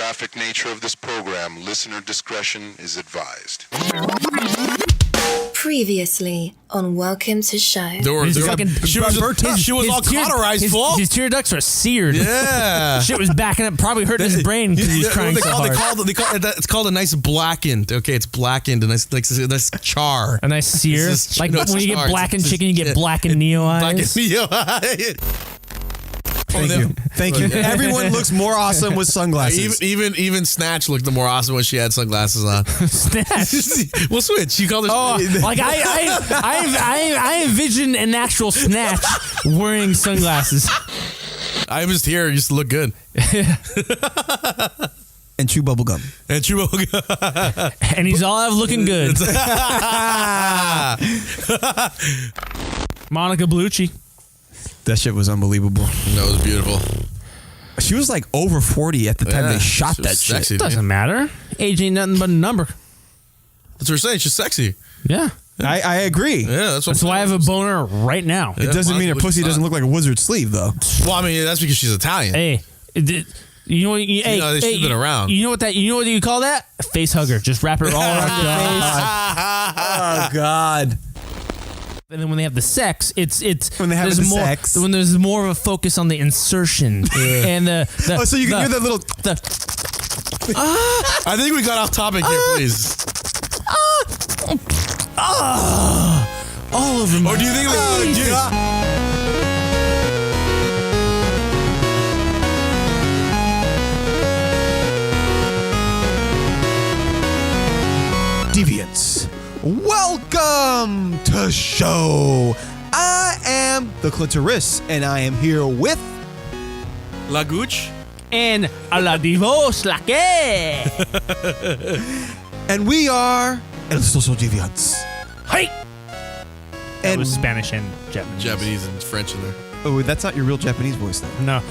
graphic nature of this program, listener discretion is advised. Previously on Welcome to Show. She was all cauterized full. His tear ducts are seared. Yeah. Shit was backing up, probably hurting his brain because he was crying so hard. It's called a nice blackened. Okay, it's blackened, a nice char. A nice sear. Like when you get blackened chicken, you get blackened Neo eyes. Blackened Neo eyes. Thank you. Everyone looks more awesome with sunglasses. Even Snatch looked more awesome when she had sunglasses on. Snatch. We'll switch. She called her. Oh, like I envision an actual Snatch wearing sunglasses. I was here. Used to look good. And chew bubble gum. And he's all out looking good. Monica Bellucci. That shit was unbelievable. That was beautiful. She was like over 40 at the time they shot that sexy, shit. Doesn't matter. Age ain't nothing but a number. That's what we're saying. She's sexy. Yeah. I agree. Yeah, that's why I have a boner right now. It doesn't mean her pussy doesn't look like a wizard's sleeve, though. Well, I mean, that's because she's Italian. Hey, you know what? She's been around. You know what you call that? A face hugger. Just wrap it all around your face. Oh God. And then when they have the sex, it's when they have there's the more, sex. when there's more of a focus on the insertion and the so you can hear that little. I think we got off topic here, please. all of them. Or do you think? Deviants. Welcome to show. I am the Clitoris, and I am here with La Gooch and a la divos la que. and we are El Social Deviants. Hey. That And was Spanish and Japanese. Japanese and French in there. oh, that's not your real Japanese voice, though. No.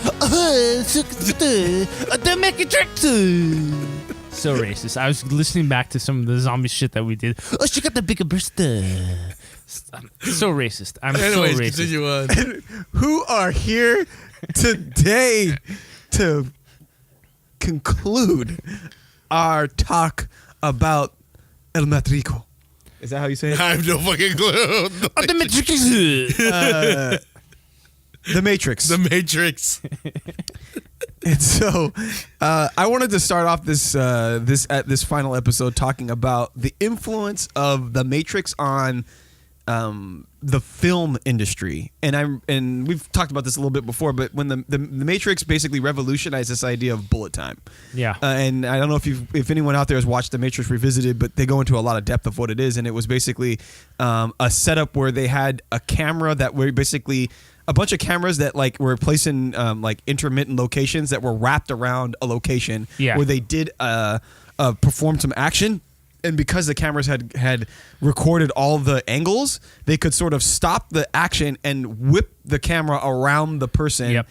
So racist. I was listening back to some of the zombie shit that we did. Oh, she got the bigger breast. So racist. I'm Anyways, so racist. continue on. Who are here today to conclude our talk about El Matrico? Is that how you say it? I have no fucking clue. The Matrix. The Matrix. The Matrix. And so, I wanted to start off this final episode talking about the influence of the Matrix on the film industry, and we've talked about this a little bit before. But when the Matrix basically revolutionized this idea of bullet time, Yeah. and I don't know if anyone out there has watched The Matrix Revisited, but they go into a lot of depth of what it is, and it was basically a setup where they had a camera that were basically a bunch of cameras that like were placed in like intermittent locations that were wrapped around a location where they did perform some action. And because the cameras had recorded all the angles, they could sort of stop the action and whip the camera around the person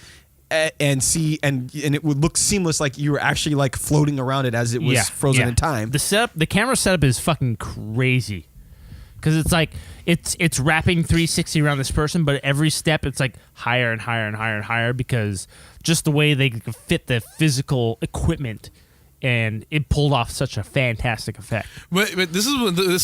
and see, and it would look seamless, like you were actually like floating around it as it was frozen in time. The camera setup is fucking crazy. Because it's like it's wrapping 360 around this person, but every step it's like higher and higher and higher and higher because just the way they could fit the physical equipment, and it pulled off such a fantastic effect. But this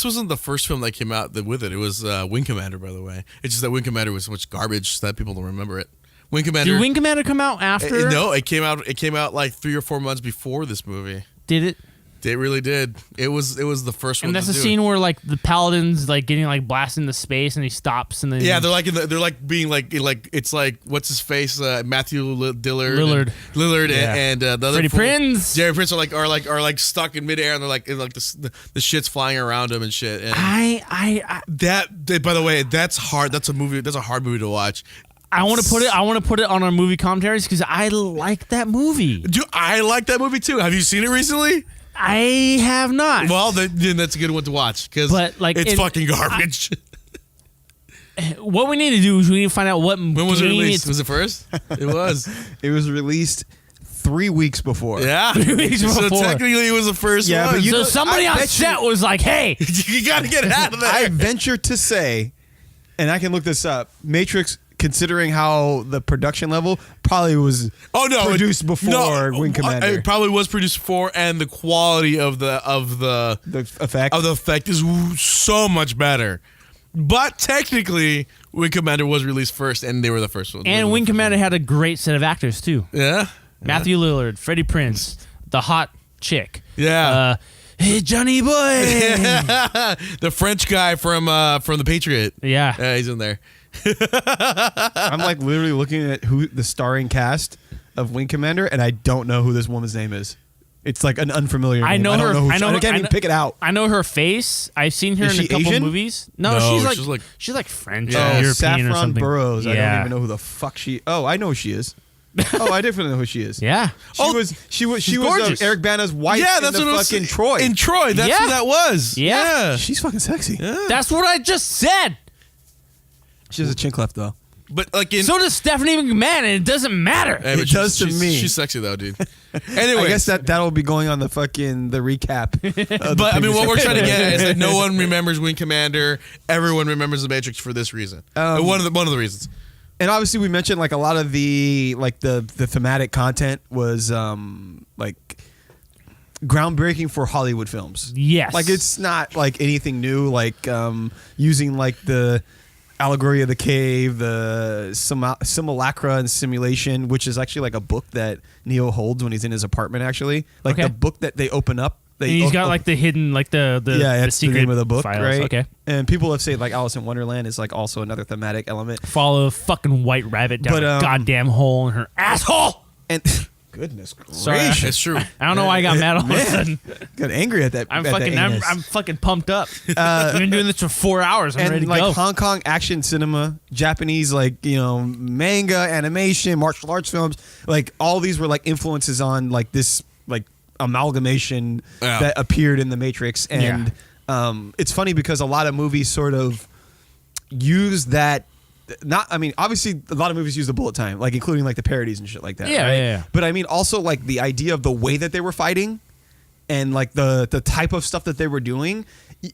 wasn't the first film that came out with it. It was Wing Commander, by the way. It's just that Wing Commander was so much garbage that people don't remember it. Wing Commander. Did Wing Commander come out after? No, it came out like 3 or 4 months before this movie. Did it? It really did. It was the first one. And that's the scene where like the paladin's like getting like blasted into space, and he stops, and then they're like being like it's like what's his face Matthew Lillard and the other Freddie Prinze. Jerry Prince are like stuck in midair, and they're like the shit's flying around him and shit. And by the way, that's hard. That's a movie. That's a hard movie to watch. I want to put it on our movie commentaries because I like that movie. Dude, I like that movie too. Have you seen it recently? I have not. Well, then that's a good one to watch because it's fucking garbage. What we need to do is we need to find out when was it released? Was it first? It was. It was released 3 weeks before. Yeah. 3 weeks before. So technically it was the first one. But so somebody on set was like, hey. You got to get out of there. I venture to say, and I can look this up, Matrix considering how the production level probably was produced before Wing Commander. It probably was produced before, and the quality of the effect is so much better. But technically, Wing Commander was released first, and they were the first one. And Wing Commander had a great set of actors too. Yeah, Matthew Lillard, Freddie Prinze, the hot chick. Yeah. Hey, Johnny boy. The French guy from The Patriot. Yeah, He's in there. I'm like literally looking at who the starring cast of Wing Commander, and I don't know who this woman's name is. It's like an unfamiliar name. I know her. I can't even pick it out. I know her face. I've seen her Is in a she couple Asian? movies. No, she's like French or European Saffron or something. Burrows. Yeah. I don't even know who the fuck she. Oh, I know who she is. Oh, I definitely know who she is. Yeah. She was gorgeous. Eric Bana's wife. Yeah, that's in the what fucking I was, Troy. In Troy, that's Yeah. who that was. Yeah. She's fucking sexy. That's what I just said. She has a chin cleft though. But like So does Stephanie McMahon, and it doesn't matter. Hey, but It does to me. She's sexy though, dude. Anyway, I guess that'll be going on the recap. But I mean, what we're trying to get at is that no one remembers Wing Commander. Everyone remembers the Matrix for this reason. One of the reasons. And obviously, we mentioned like a lot of the thematic content was like groundbreaking for Hollywood films. Yes. Like it's not like anything new. Like using like the allegory of the cave, the simulacra and simulation, which is actually like a book that Neo holds when he's in his apartment. Actually, like the book that they open up. And he's got like the hidden, like the that's secret the name of the book, files. right? Okay. And people have said like Alice in Wonderland is like also another thematic element. Follow a fucking white rabbit down a goddamn hole in her asshole. And goodness gracious, Sorry, It's true. I don't know why I got mad all of a sudden. got angry at that. I'm at fucking, that anus. I'm fucking pumped up. We've been doing this for 4 hours. I'm ready and to like go. Hong Kong action cinema, Japanese manga, animation, martial arts films, like all these were like influences on like this like amalgamation that appeared in the Matrix. And it's funny because a lot of movies sort of use that. Obviously a lot of movies use the bullet time, like including like the parodies and shit like that. Yeah, right? yeah. But I mean also like the idea of the way that they were fighting and like the type of stuff that they were doing.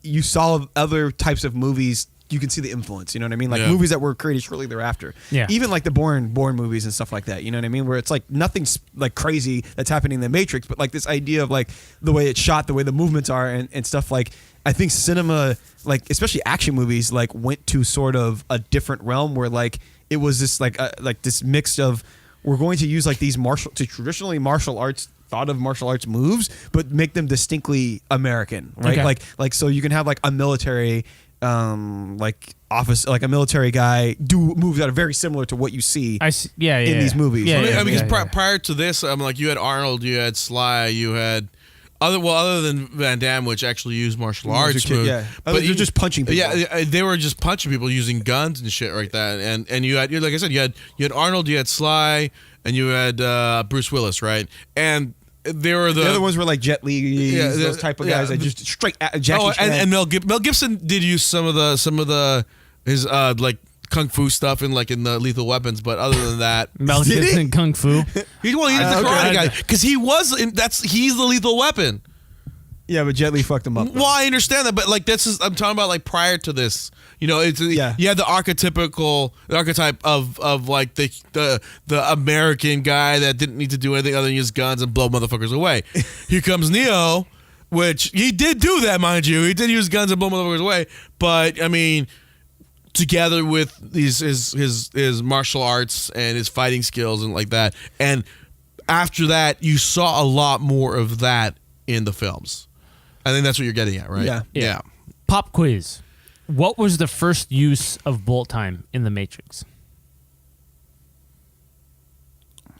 You saw other types of movies. You can see the influence, you know what I mean? Like movies that were created shortly thereafter. Yeah. Even like the Bourne movies and stuff like that, you know what I mean? Where it's like nothing's like crazy that's happening in the Matrix, but like this idea of like the way it's shot, the way the movements are and stuff like I think cinema, like especially action movies, like went to sort of a different realm where like it was this like this mix of we're going to use like these traditionally martial arts moves, but make them distinctly American, right? Okay. Like so you can have like a military a military guy do moves that are very similar to what you see in these movies. Yeah, because prior to this, like you had Arnold, you had Sly, you had other than Van Damme, which actually used martial arts moves. Yeah, but you're just punching people. Yeah, they were just punching people using guns and shit like that. And you had, like I said, you had Arnold, you had Sly, and you had Bruce Willis, right? And they were the other ones were like Jet Li, those type of guys that just straight Jackie Chan. And Mel Gibson did use some of his like kung fu stuff in the Lethal Weapons, but other than that, Mel Gibson kung fu. He's the karate guy because he's the Lethal Weapon. Yeah, but Jet Li fucked him up. Well, I understand that, but like I'm talking about like prior to this. You know, you had the archetype of like the American guy that didn't need to do anything other than use guns and blow motherfuckers away. Here comes Neo, which he did do that, mind you. He did use guns and blow motherfuckers away, but I mean, together with his martial arts and his fighting skills and like that, and after that, you saw a lot more of that in the films. I think that's what you're getting at, right? Yeah. Pop quiz. What was the first use of bullet time in The Matrix?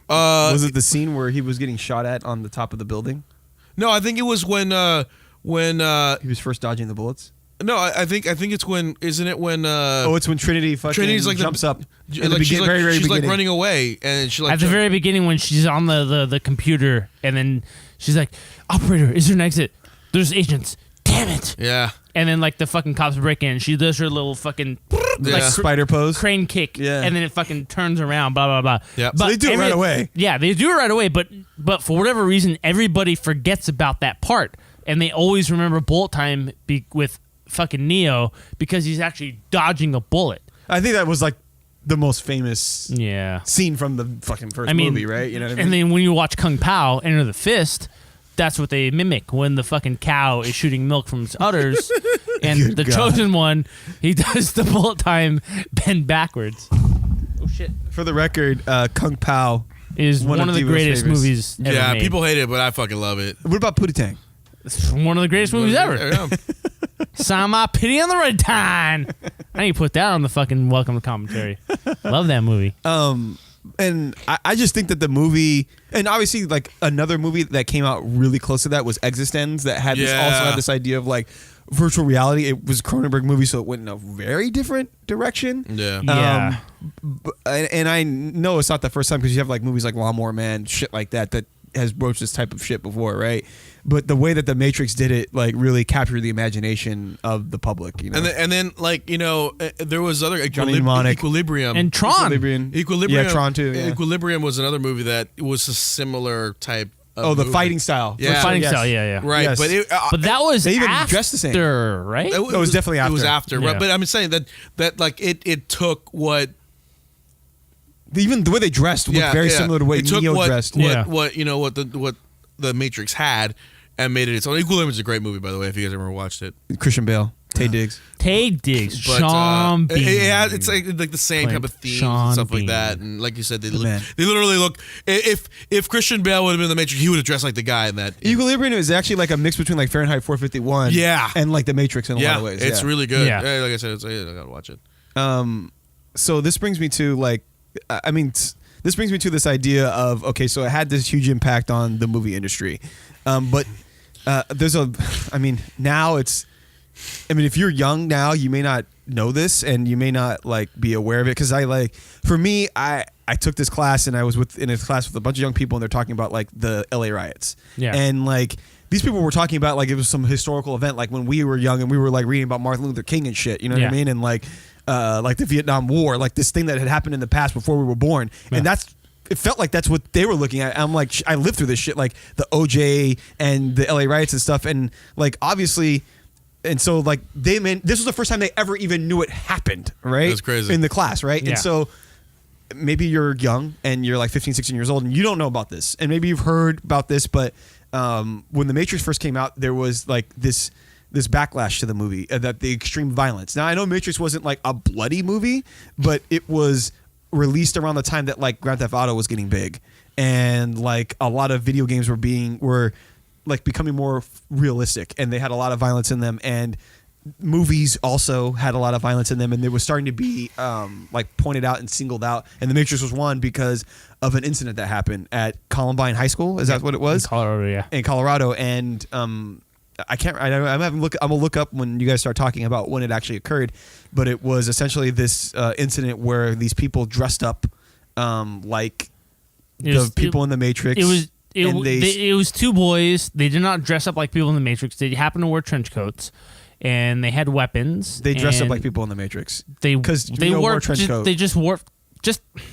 Was it the scene where he was getting shot at on the top of the building? No, I think it was when he was first dodging the bullets. No, I think it's when, isn't it when? It's when Trinity Trinity's like jumps up. Like she's like running away, and she like at the very beginning when she's on the computer, and then she's like, "Operator, is there an exit? There's agents. Damn it!" Yeah. And then like the fucking cops break in. She does her little fucking like spider pose, crane kick, and then it fucking turns around. Blah blah blah. Yeah. So they do it right away. Yeah, they do it right away. But for whatever reason, everybody forgets about that part, and they always remember bullet time with fucking Neo because he's actually dodging a bullet. I think that was like the most famous Yeah. scene from the fucking first movie, right? You know what I mean? And then when you watch Kung Pao Enter the Fist, that's what they mimic when the fucking cow is shooting milk from its udders, and the chosen one, he does the bullet time bend backwards. Oh shit! For the record, Kung Pao is one of the Devo's favorites. Movies ever Yeah, made. people hate it, but I fucking love it. What about Pootie Tang? It's one of the greatest movies ever. Yeah. Sign my pity on the red time. I need to put that on the fucking welcome to commentary. Love that movie. And I just think that the movie, and obviously like another movie that came out really close to that was Existenz, that had this also had this idea of like virtual reality. It was a Cronenberg movie, so it went in a very different direction. Yeah. Yeah. And I know it's not the first time, because you have like movies like Lawnmower Man, shit like that has broached this type of shit before, right? But the way that The Matrix did it, like, really captured the imagination of the public, you know. And then like, you know, there was other Johnny Mnemonic. Equilibrium. And Tron. Equilibrium. Yeah, Tron too. Yeah. Equilibrium was another movie that was a similar type of Oh, the movie. fighting style. Yeah. The fighting Yes. style, yeah. Right, Yes. but But that was They even after, dressed the same. right? it was definitely It was after. after, Yeah. right? But I'm saying that like it took what Even the way they dressed looked very similar to the way it took Neo what, dressed. What you know what the Matrix had and made it its own. Equilibrium is a great movie, by the way, if you guys ever watched it. Christian Bale, Tay Diggs. Tay Diggs, But Sean Bean. yeah, it's like the same type of themes Sean and stuff like Bean. that. And like you said, they man. literally look. If Christian Bale would have been in the Matrix, he would have dressed like the guy in that. Equilibrium is actually like a mix between like Fahrenheit 451 Yeah. and like The Matrix in a lot Yeah, of ways. it's really good. Yeah. Yeah, like I said, I gotta watch it. So this brings me to like, I mean, this brings me to this idea of, okay, so it had this huge impact on the movie industry. But there's now it's, I mean, if you're young now, you may not know this and you may not like be aware of it. Cause for me, I took this class and I was in a class with a bunch of young people and they're talking about like the LA riots. Yeah. And like, these people were talking about like it was some historical event, like when we were young and we were like reading about Martin Luther King and shit, you know what I mean? And like the Vietnam War, like this thing that had happened in the past before we were born. Yeah. And it felt like that's what they were looking at. I'm like, I lived through this shit, like the OJ and the LA riots and stuff. And like, obviously, and so like this was the first time they ever even knew it happened, right? That's crazy. In the class, right? Yeah. And so maybe you're young and you're like 15, 16 years old and you don't know about this. And maybe you've heard about this, but when The Matrix first came out, there was like this backlash to the movie, that the extreme violence. Now I know Matrix wasn't like a bloody movie, but it was released around the time that like Grand Theft Auto was getting big, and like a lot of video games were like becoming more realistic, and they had a lot of violence in them, and movies also had a lot of violence in them, and they were starting to be like pointed out and singled out. And The Matrix was one because of an incident that happened at Columbine High School. Is that what it was? In Colorado, yeah. In Colorado, and I'm gonna look up when you guys start talking about when it actually occurred, but it was essentially this incident where these people dressed up like the people in the Matrix. It was two boys. They did not dress up like people in the Matrix. They happened to wear trench coats, and they had weapons. They dressed up and like people in the Matrix. They Neo wore a trench coat.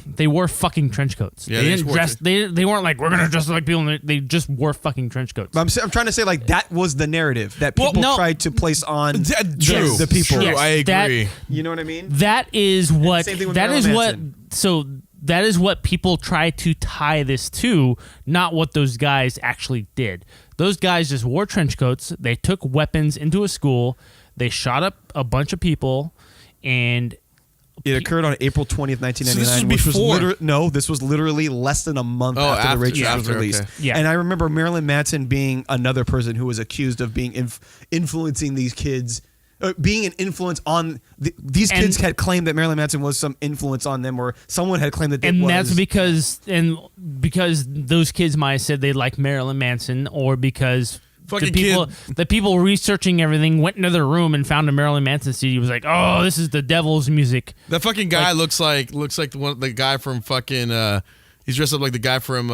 They wore fucking trench coats. Yeah, they they didn't just dress. They weren't like, we're gonna dress like people. They just wore fucking trench coats. But I'm trying to say like that was the narrative that people tried to place on True. the people. True, I agree. You know what I mean? That is what. Same thing with That is Marilyn what. Manson. So that is what people try to tie this to, not what those guys actually did. Those guys just wore trench coats. They took weapons into a school. They shot up a bunch of people, and It occurred on April 20th, 1999. So this was which before. this was literally less than a month Oh, after the Matrix was after, released. okay. Yeah. And I remember Marilyn Manson being another person who was accused of being influencing these kids, being an influence on these kids. Had claimed that Marilyn Manson was some influence on them, or someone had claimed that. that's because those kids might have said they like Marilyn Manson, or because Fucking the people researching everything went into their room and found a Marilyn Manson CD. Was like, oh, this is the devil's music. That fucking guy looks like the guy from fucking He's dressed up like the guy from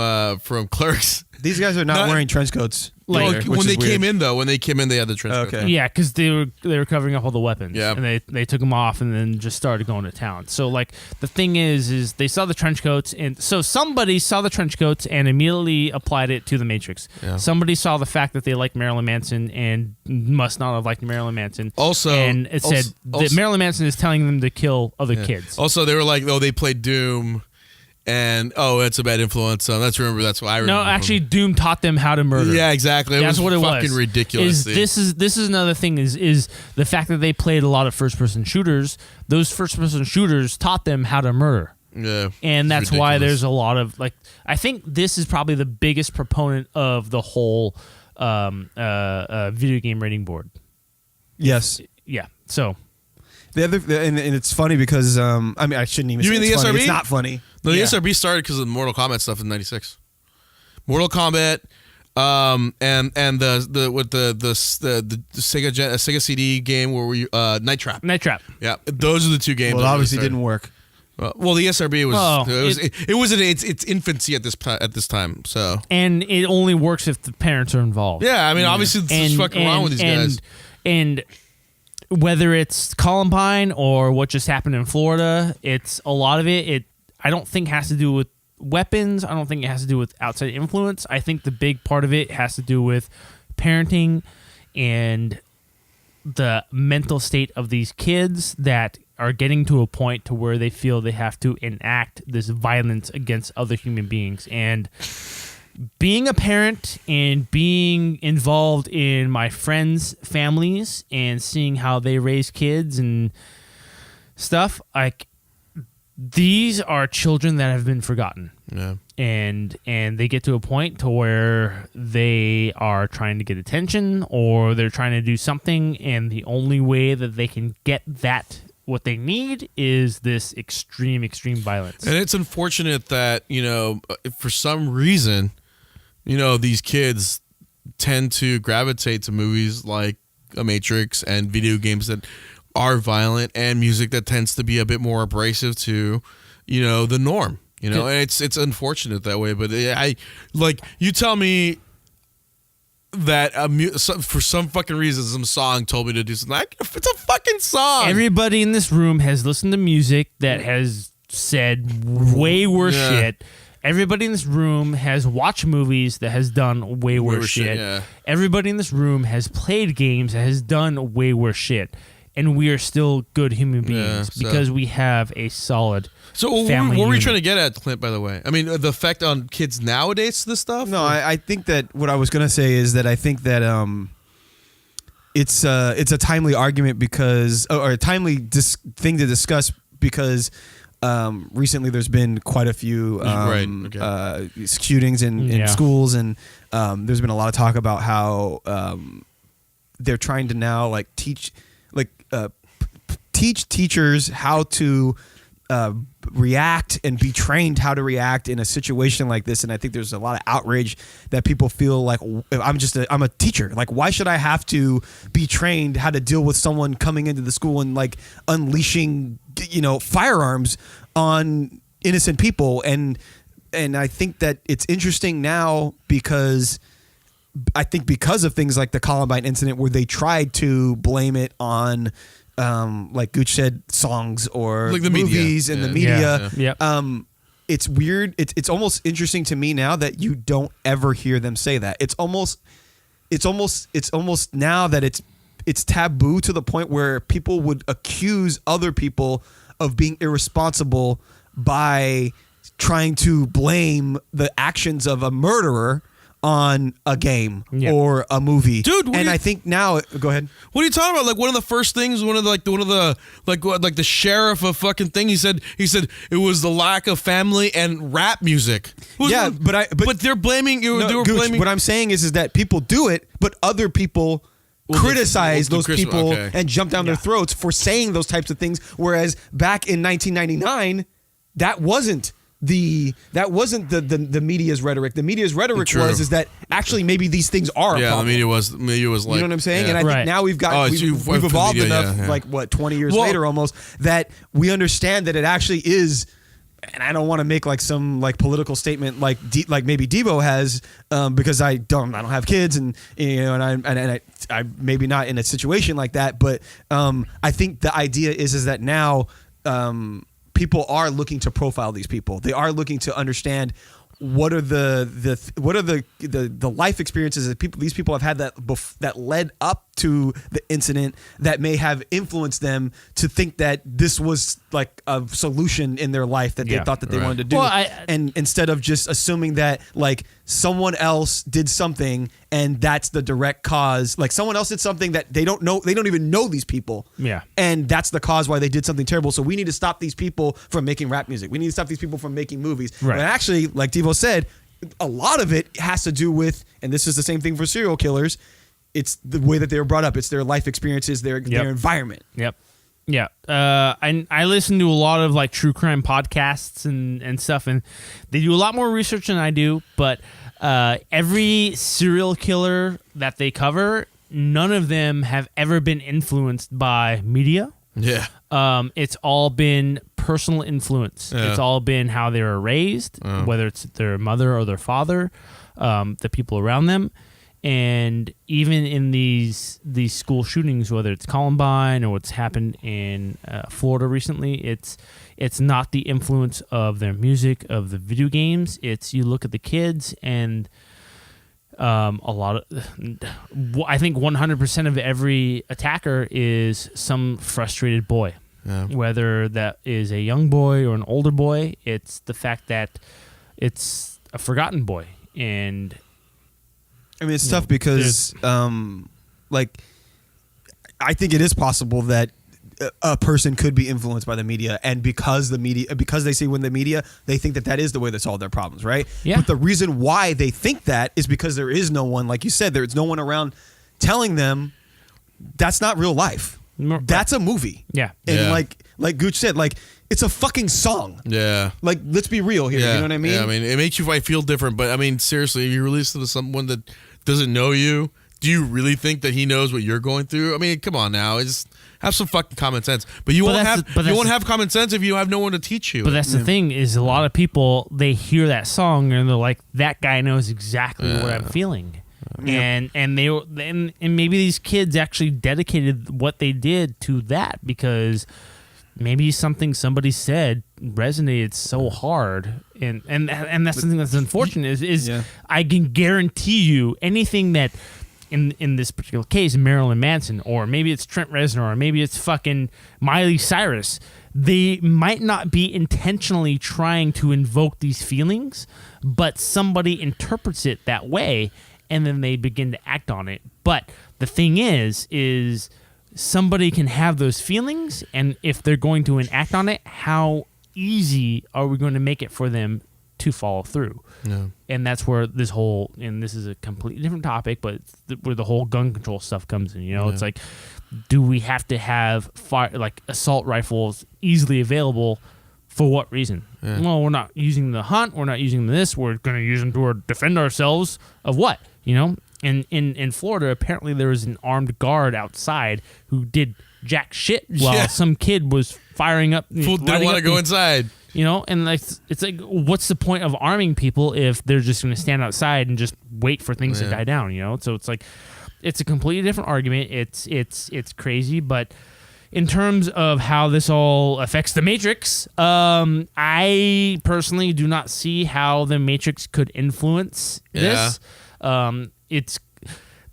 Clerks. These guys are not wearing trench coats. Like either, when they which is came weird. in, though, when they came in, they had the trench coats. Okay. Yeah, because they were covering up all the weapons. Yeah. And they took them off and then just started going to town. So like the thing is they saw the trench coats, and so somebody saw the trench coats and immediately applied it to the Matrix. Yeah. Somebody saw the fact that they liked Marilyn Manson and must not have liked Marilyn Manson. Also, and it said that Marilyn Manson is telling them to kill other kids. Also, they were like, oh, they played Doom, and it's a bad influence. That's why I remember. No, actually, Doom taught them how to murder. Yeah, exactly. That's what it was. Fucking ridiculous. This is another thing is the fact that they played a lot of first person shooters. Those first person shooters taught them how to murder. Yeah, and that's why ridiculous. there's a lot of like. I think this is probably the biggest proponent of the whole video game rating board. Yes. Yeah. So. The other and it's funny because I mean I shouldn't even. You say mean it's the funny. SRB? It's not funny. No, the Yeah. SRB started because of Mortal Kombat stuff in '96. Mortal Kombat, and the Sega CD game where we Night Trap. Night Trap. Yeah, those are the two games. Well, it that obviously started. didn't work. Well, the SRB was Oh, it was in its infancy at this time. So And it only works if the parents are involved. yeah, I mean, obviously, it's fucking wrong with these guys. And whether it's Columbine or what just happened in Florida, it's a lot of it. I don't think has to do with weapons. I don't think it has to do with outside influence. I think the big part of it has to do with parenting and the mental state of these kids that are getting to a point to where they feel they have to enact this violence against other human beings. And being a parent and being involved in my friends' families and seeing how they raise kids and stuff, like these are children that have been forgotten. Yeah. And they get to a point to where they are trying to get attention or they're trying to do something, and the only way that they can get that what they need is this extreme violence. And it's unfortunate that, for some reason, these kids tend to gravitate to movies like A Matrix and video games that are violent and music that tends to be a bit more abrasive to, the norm. And it's unfortunate that way. But you tell me that for some fucking reason some song told me to do something. It's a fucking song. Everybody in this room has listened to music that has said way worse shit. Everybody in this room has watched movies that has done way worse shit. Yeah. Everybody in this room has played games that has done way worse shit. And we are still good human beings because we have a solid family what were you unit. trying to get at, Clint, by the way? I mean, the effect on kids nowadays to this stuff? No, I think that what I was going to say is that I think that it's a timely argument because, or a timely thing to discuss because recently there's been quite a few shootings in schools, and there's been a lot of talk about how they're trying to now teach teachers how to react and be trained how to react in a situation like this. And I think there's a lot of outrage that people feel like I'm a teacher. Like, why should I have to be trained how to deal with someone coming into the school and unleashing, firearms on innocent people? And I think that it's interesting now because of things like the Columbine incident where they tried to blame it on like Gooch said, songs or like the movies media. and the media. Yeah. It's weird. It's almost interesting to me now that you don't ever hear them say that. It's almost now that it's taboo to the point where people would accuse other people of being irresponsible by trying to blame the actions of a murderer on a game or a movie. Dude, I think now go ahead. What are you talking about? Like one of the first things, the sheriff of fucking thing. He said it was the lack of family and rap music. But they're blaming you. No, they were Gooch, blaming. what I'm saying is that people do it, but other people criticize those people and jump down their throats for saying those types of things. Whereas back in 1999, that wasn't the media's rhetoric. The media's rhetoric is that actually maybe these things are a problem. The media was like, you know what I'm saying? Yeah. And I think now we've evolved media, enough, 20 years later almost, that we understand that it actually is and I don't want to make like some like political statement like maybe Devo has, because I don't have kids, and and I maybe not in a situation like that, but I think the idea is that now people are looking to profile these people. They are looking to understand what are the life experiences that these people have had that led up to the incident that may have influenced them to think that this was like a solution in their life that they thought that they wanted to do. Well, and instead of just assuming that like someone else did something and that's the direct cause, like someone else did something that they don't even know these people. Yeah. And that's the cause why they did something terrible. So we need to stop these people from making rap music. We need to stop these people from making movies. Right. And actually, like Devo said, a lot of it has to do with, and this is the same thing for serial killers, it's the way that they were brought up. It's their life experiences, their environment. Yep. Yeah. I listen to a lot of like true crime podcasts and stuff, and they do a lot more research than I do, but every serial killer that they cover, none of them have ever been influenced by media. Yeah. It's all been personal influence. Yeah. It's all been how they were raised, whether it's their mother or their father, the people around them. And even in these school shootings, whether it's Columbine or what's happened in Florida recently, it's not the influence of their music, of the video games. It's you look at the kids and a lot of, I think 100% of every attacker is some frustrated boy. Yeah. Whether that is a young boy or an older boy, it's the fact that it's a forgotten boy. And I mean, it's tough because, like, I think it is possible that a person could be influenced by the media, and because they see when the media, they think that is the way to solve their problems, right? Yeah. But the reason why they think that is because there is no one, like you said, there's no one around telling them that's not real life. That's a movie. Yeah. And Yeah. like Gooch said, like, it's a fucking song. Yeah. Like, let's be real here. Yeah. You know what I mean? Yeah, I mean, it makes you feel different, but I mean, seriously, if you release it to someone that doesn't know you, do you really think that he knows what you're going through? I mean, come on now. Just have some fucking common sense. But you won't have common sense if you have no one to teach you. But that's the thing is a lot of people, they hear that song and they're like, that guy knows exactly what I'm feeling. And maybe these kids actually dedicated what they did to that because maybe something somebody said resonated so hard, and that's something that's unfortunate. Is I can guarantee you anything that in this particular case, Marilyn Manson, or maybe it's Trent Reznor, or maybe it's fucking Miley Cyrus. They might not be intentionally trying to invoke these feelings, but somebody interprets it that way, and then they begin to act on it. But the thing is somebody can have those feelings, and if they're going to enact on it, how easy are we going to make it for them to follow through? No. And that's where this whole, and this is a completely different topic, but it's where the whole gun control stuff comes in. You know, it's like, do we have to have assault rifles easily available? For what reason? Yeah. Well, we're not using the hunt. We're not using this. We're going to use them to defend ourselves of what? You know? And in Florida, apparently there was an armed guard outside who did jack shit while some kid was firing up. Fool didn't want to go inside. You know, and like it's like, what's the point of arming people if they're just going to stand outside and just wait for things to die down? You know, so it's like it's a completely different argument. It's crazy, but in terms of how this all affects the Matrix, I personally do not see how the Matrix could influence this. It's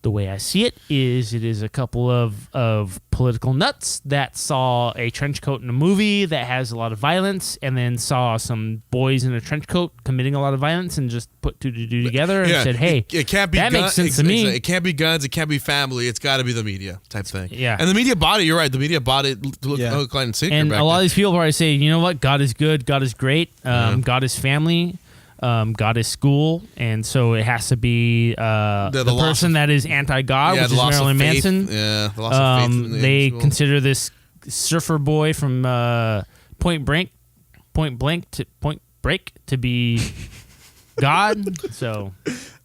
the way I see it is a couple of political nuts that saw a trench coat in a movie that has a lot of violence, and then saw some boys in a trench coat committing a lot of violence, and just put two to two together and said, "Hey, it can't be that makes sense to me. It can't be guns. It can't be family. It's got to be the media type thing." Yeah, and the media body. You're right. The media body look like sinker. And back a lot then. of these people probably say, "You know what? God is good. God is great. God is family." God is school, and so it has to be the person that is anti-God, which is Marilyn Manson. Yeah, the loss of faith. They consider this surfer boy from Point Break to be God. So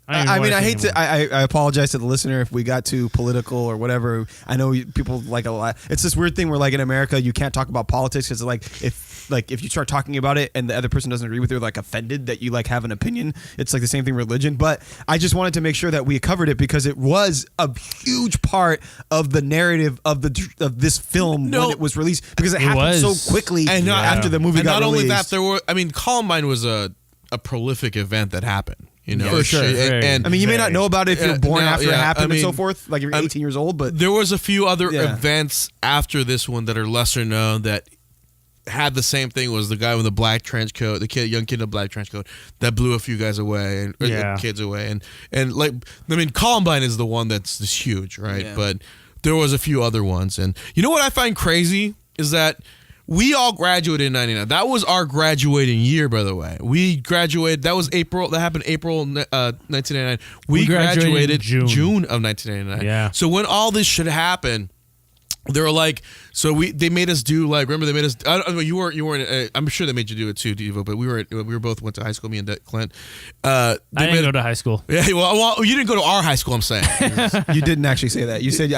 I mean, I hate to. I apologize to the listener if we got too political or whatever. I know people like a lot. It's this weird thing where, like, in America, you can't talk about politics because, like, if you start talking about it and the other person doesn't agree with you, like, offended that you like have an opinion. It's like the same thing with religion. But I just wanted to make sure that we covered it because it was a huge part of the narrative of this film when it was released because it happened so quickly after the movie got released. Not only that, there were. I mean, Columbine was a prolific event that happened. You know, for sure. And I mean, you may not know about it if you're born after it happened and so forth. Like you're 18 years old, but there was a few other events after this one that are lesser known that had the same thing. Was the guy with the black trench coat, young kid in the black trench coat that blew a few guys away and kids away, and like I mean, Columbine is the one that's huge, right? Yeah. But there was a few other ones, and you know what I find crazy is that. We all graduated in 99. That was our graduating year, by the way. We graduated. That was April. That happened April 1999. We graduated June of 1999. Yeah. So when all this shit happened, they were like, they made us do like. Remember they made us. I don't know. You weren't. I'm sure they made you do it too, Devo. But we were both went to high school. Me and Clint. I didn't go to high school. Yeah. Well, you didn't go to our high school. I'm saying you didn't actually say that. You said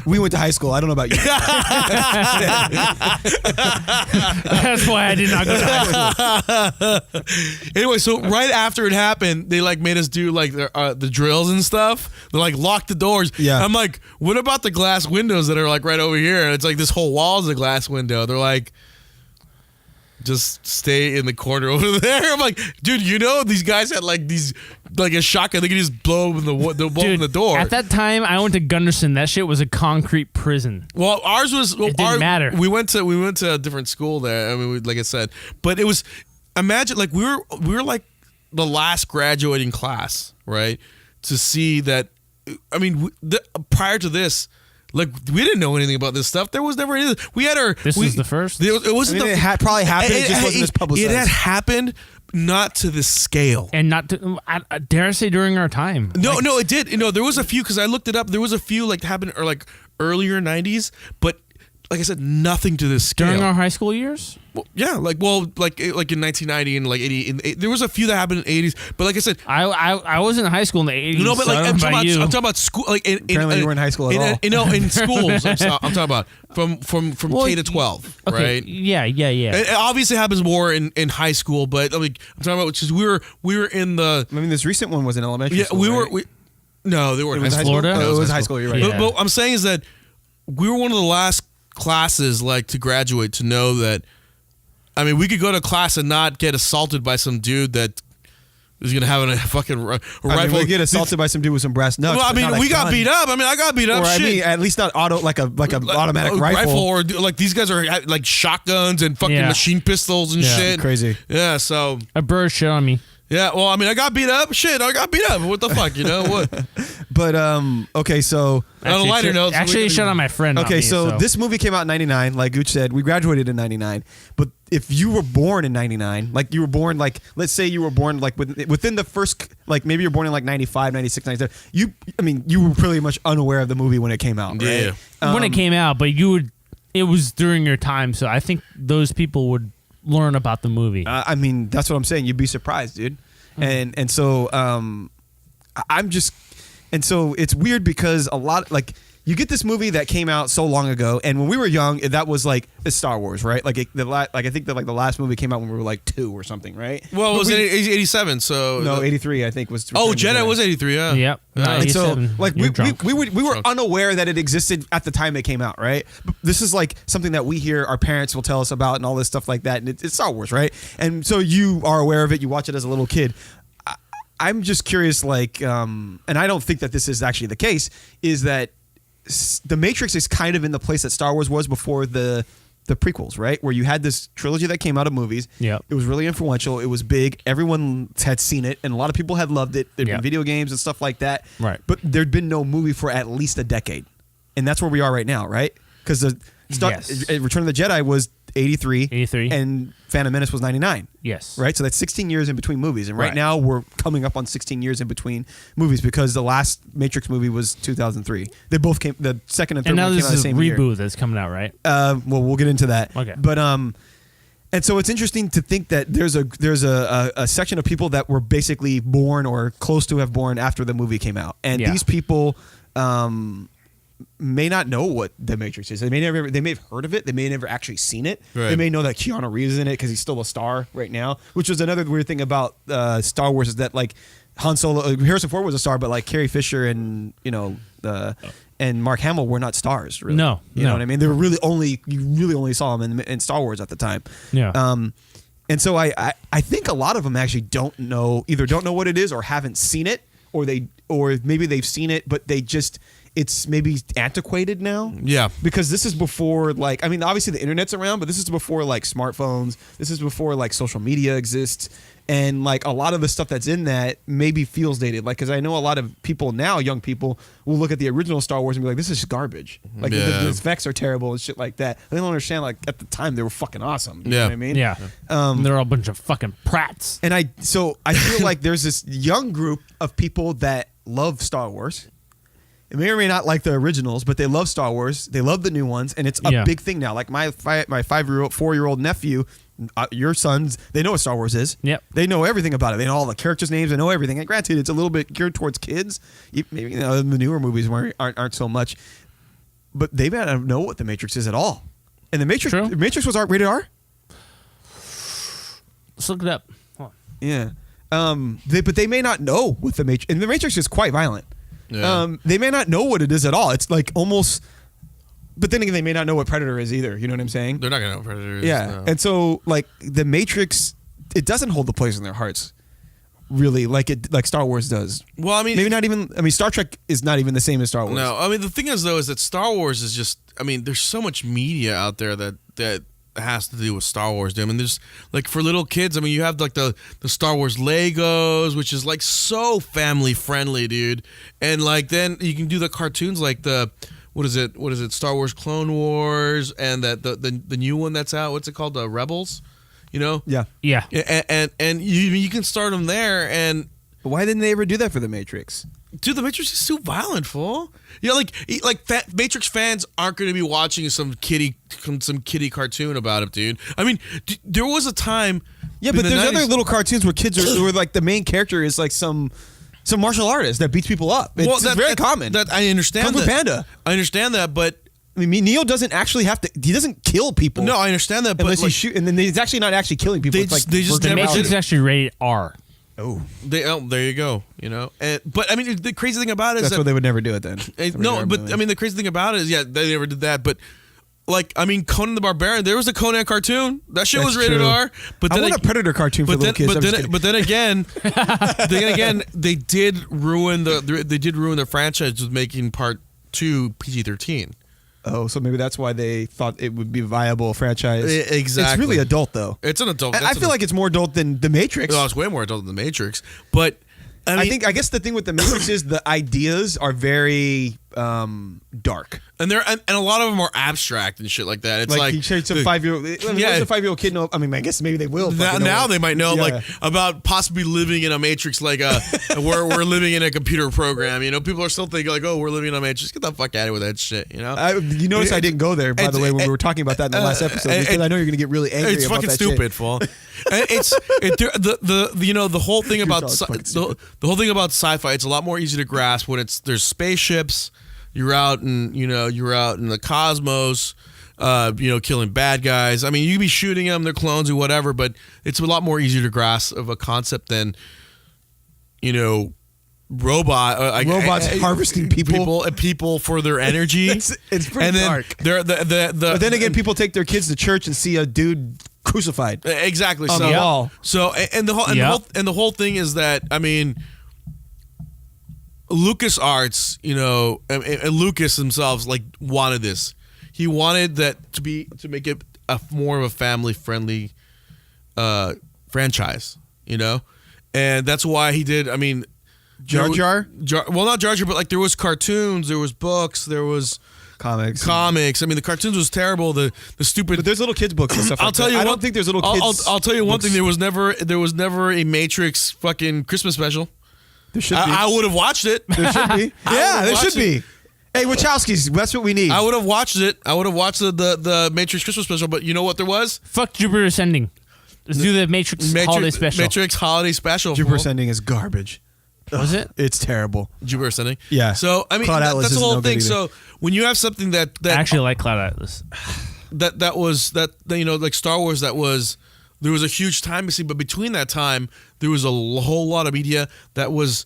we went to high school. I don't know about you. That's why I did not go to high school. Anyway, so right after it happened, they like made us do like the drills and stuff. They like locked the doors. Yeah. I'm like, what about the glass windows that are like right over here? And it's like this whole wall is a glass window. They're like, just stay in the corner over there. I'm like, dude, you know these guys had like a shotgun. They could just blow open the door. At that time, I went to Gunderson. That shit was a concrete prison. Well, ours was. It didn't matter. We went to a different school there. I mean, like I said, but it was. Imagine like we were like the last graduating class, right? To see that. I mean, prior to this. Like we didn't know anything about this stuff. There was never anything. We had our. This was the first. It wasn't. It probably happened. It just wasn't as publicized. It had happened, not to this scale, and not to. Dare I say during our time? No, it did. You know, there was a few because I looked it up. There was a few like happened or like earlier '90s, but like I said, nothing to this scale during our high school years. Well, yeah, like in 1990 and like 80, there was a few that happened in the 80s, but like I said, I was in high school in the 80s. No, but like I'm talking about school. Like apparently you were in high school at all. In schools. I'm talking about from K to 12, okay, right? Yeah. It obviously happens more in high school, but I mean, I'm talking about which is we were in the. I mean, this recent one was in elementary school. No, they were in Florida. It was high school. You're right. Yeah. But what I'm saying is that we were one of the last classes like to graduate to know that. I mean, we could go to class and not get assaulted by some dude that is going to have a fucking rifle. I mean, we get assaulted by some dude with some brass knucks. Well, I mean, we got beat up. I mean, I got beat up. Or shit. I mean, at least not like a automatic rifle. Or like these guys are like shotguns and fucking machine pistols and shit. Crazy. Yeah. So a bird shit on me. Yeah. Well, I mean, I got beat up. Shit, I got beat up. What the fuck, you know what? But okay, so on a lighter note, actually, shut on my friend. Okay, me, so this movie came out in '99. Like Gooch said, we graduated in '99. But if you were born in '99, like you were born, like let's say you were born like within the first, like maybe you're born in like '95, '96, '97. You were pretty much unaware of the movie when it came out, right? Yeah. When it came out, but it was during your time, so I think those people would learn about the movie. I mean, that's what I'm saying. You'd be surprised, dude. And so I'm just. And so it's weird because a lot like you get this movie that came out so long ago, and when we were young, that was like Star Wars, right? Like I think that like the last movie came out when we were like 2 or something, right? Well, it was 87, so no, 83 I think was. Jedi was 83, yeah. Yep. And so like we were unaware that it existed at the time it came out, right? This is like something that we hear our parents will tell us about and all this stuff like that, and it's Star Wars, right? And so you are aware of it, you watch it as a little kid. I'm just curious, like, and I don't think that this is actually the case, is that The Matrix is kind of in the place that Star Wars was before the prequels, right? Where you had this trilogy that came out of movies. Yeah. It was really influential. It was big. Everyone had seen it, and a lot of people had loved it. There'd been video games and stuff like that. Right. But there'd been no movie for at least a decade. And that's where we are right now, right? Because Return of the Jedi was 83. And Phantom Menace was 99. Yes. Right? So that's 16 years in between movies. And right now we're coming up on 16 years in between movies because the last Matrix movie was 2003. They both came, the second and third one came out the same year. And now this is a reboot that's coming out, right? Well, we'll get into that. Okay. But, And so it's interesting to think that there's a section of people that were basically born or close to have born after the movie came out, and these people may not know what the Matrix is. They may have heard of it. They may never actually seen it. Right. They may know that Keanu Reeves is in it because he's still a star right now. Which was another weird thing about Star Wars is that like Han Solo, Harrison Ford was a star, but like Carrie Fisher and and Mark Hamill were not stars. Really. No, you know what I mean. They were you really only saw them in Star Wars at the time. Yeah. And so I think a lot of them actually either don't know what it is or haven't seen it, or maybe they've seen it but it's maybe antiquated now. Yeah. Because this is before obviously the internet's around, but this is before like smartphones. This is before like social media exists. And like a lot of the stuff that's in that maybe feels dated. Like, because I know a lot of people now, young people, will look at the original Star Wars and be like, this is just garbage. Like the effects are terrible and shit like that. They don't understand like at the time they were fucking awesome. You know what I mean? Yeah. They're all a bunch of fucking prats. And I feel like there's this young group of people that love Star Wars. They may or may not like the originals, but they love Star Wars. They love the new ones, and it's a big thing now. Like my 4-year-old nephew, your sons, they know what Star Wars is. Yep. They know everything about it. They know all the characters' names. They know everything. And granted, it's a little bit geared towards kids. Maybe the newer movies aren't so much, but they may not know what the Matrix is at all. And the Matrix was rated R. Let's look it up. Hold on. Yeah. But they may not know what the Matrix. And the Matrix is quite violent. Yeah. They may not know what it is at all. It's like almost, but then again, they may not know what Predator is either. You know what I'm saying? They're not gonna know what Predator is. Yeah. No. And so like the Matrix, it doesn't hold the place in their hearts, really, like Star Wars does. Well, I mean, maybe not even. I mean, Star Trek is not even the same as Star Wars. No, I mean the thing is though is that Star Wars is just. I mean, there's so much media out there that has to do with Star Wars, dude. I mean, there's like for little kids. I mean, you have like the Star Wars Legos, which is like so family friendly, dude. And like then you can do the cartoons like the what is it? Star Wars Clone Wars and that the new one that's out. What's it called? The Rebels. You know? Yeah. And you can start them there. And But why didn't they ever do that for the Matrix? dude, the Matrix is too violent, fool. You know, Matrix fans aren't going to be watching some kiddie cartoon about it, dude. I mean, there was a time. Yeah, but there's other little cartoons where kids where like the main character is like some martial artist that beats people up. It's very common. That I understand. Kung Fu Panda. I understand that, but I mean, Neo doesn't actually have to. He doesn't kill people. No, I understand that, but unless he shoot, and then he's actually not actually killing people. They just never Matrix did is actually rated R. Oh, there you go. You know, but I mean, the crazy thing about it is that's that why they would never do it then. No, but I mean, the crazy thing about it is, they never did that. But like, I mean, Conan the Barbarian, there was a Conan cartoon. That shit was rated R. But I then want a Predator cartoon for little kids. But then again, they did ruin the franchise with making part 2 PG-13. Oh, so maybe that's why they thought it would be a viable franchise. Exactly. It's really adult, though. It's an adult. I feel like it's more adult than The Matrix. Oh, it's way more adult than The Matrix. But I guess the thing with The Matrix is the ideas are very dark. And a lot of them are abstract and shit like that. It's like you say some 5-year-old. Yeah, a 5-year-old kid know. I mean, I guess maybe they will. Now they might know like about possibly living in a matrix, like we're living in a computer program. You know, people are still thinking like, oh, we're living in a matrix. Get the fuck out of here with that shit. You know. You notice I didn't go there, by the way, when we were talking about that in the last episode, because I know you're going to get really angry. It's about fucking that stupid, fool. The whole thing about the whole thing about sci-fi. It's a lot more easy to grasp when there's spaceships. You're out in the cosmos, killing bad guys. I mean, you can be shooting them, they're clones or whatever, but it's a lot more easier to grasp of a concept than, robots harvesting people for their energy. It's pretty dark. But then again, people take their kids to church and see a dude crucified. Exactly. On the wall. So the whole thing is that, I mean, LucasArts, and Lucas themselves wanted this. He wanted that to make it more of a family friendly franchise, and that's why he did. I mean, Jar Jar. Well, not Jar Jar, but there was cartoons, there was books, there was comics. I mean, the cartoons was terrible. The stupid. But there's little kids books and stuff. I'll tell you. I don't think there's little kids. I'll tell you one thing. There was never a Matrix fucking Christmas special. There should be. I would have watched it. There should be. Yeah, there should be. Hey, Wachowskis, that's what we need. I would have watched it. I would have watched the Matrix Christmas special, but you know what there was? Fuck Jupiter Ascending. Let's do the Matrix holiday special. Matrix holiday special. Jupiter Ascending is garbage. Was it? It's terrible. Jupiter Ascending. Yeah. So I mean, Cloud Atlas that's the is whole no good thing. either. So when you have something that I actually like Cloud Atlas. that was like Star Wars, there was a huge time missing, but between that time there was a whole lot of media that was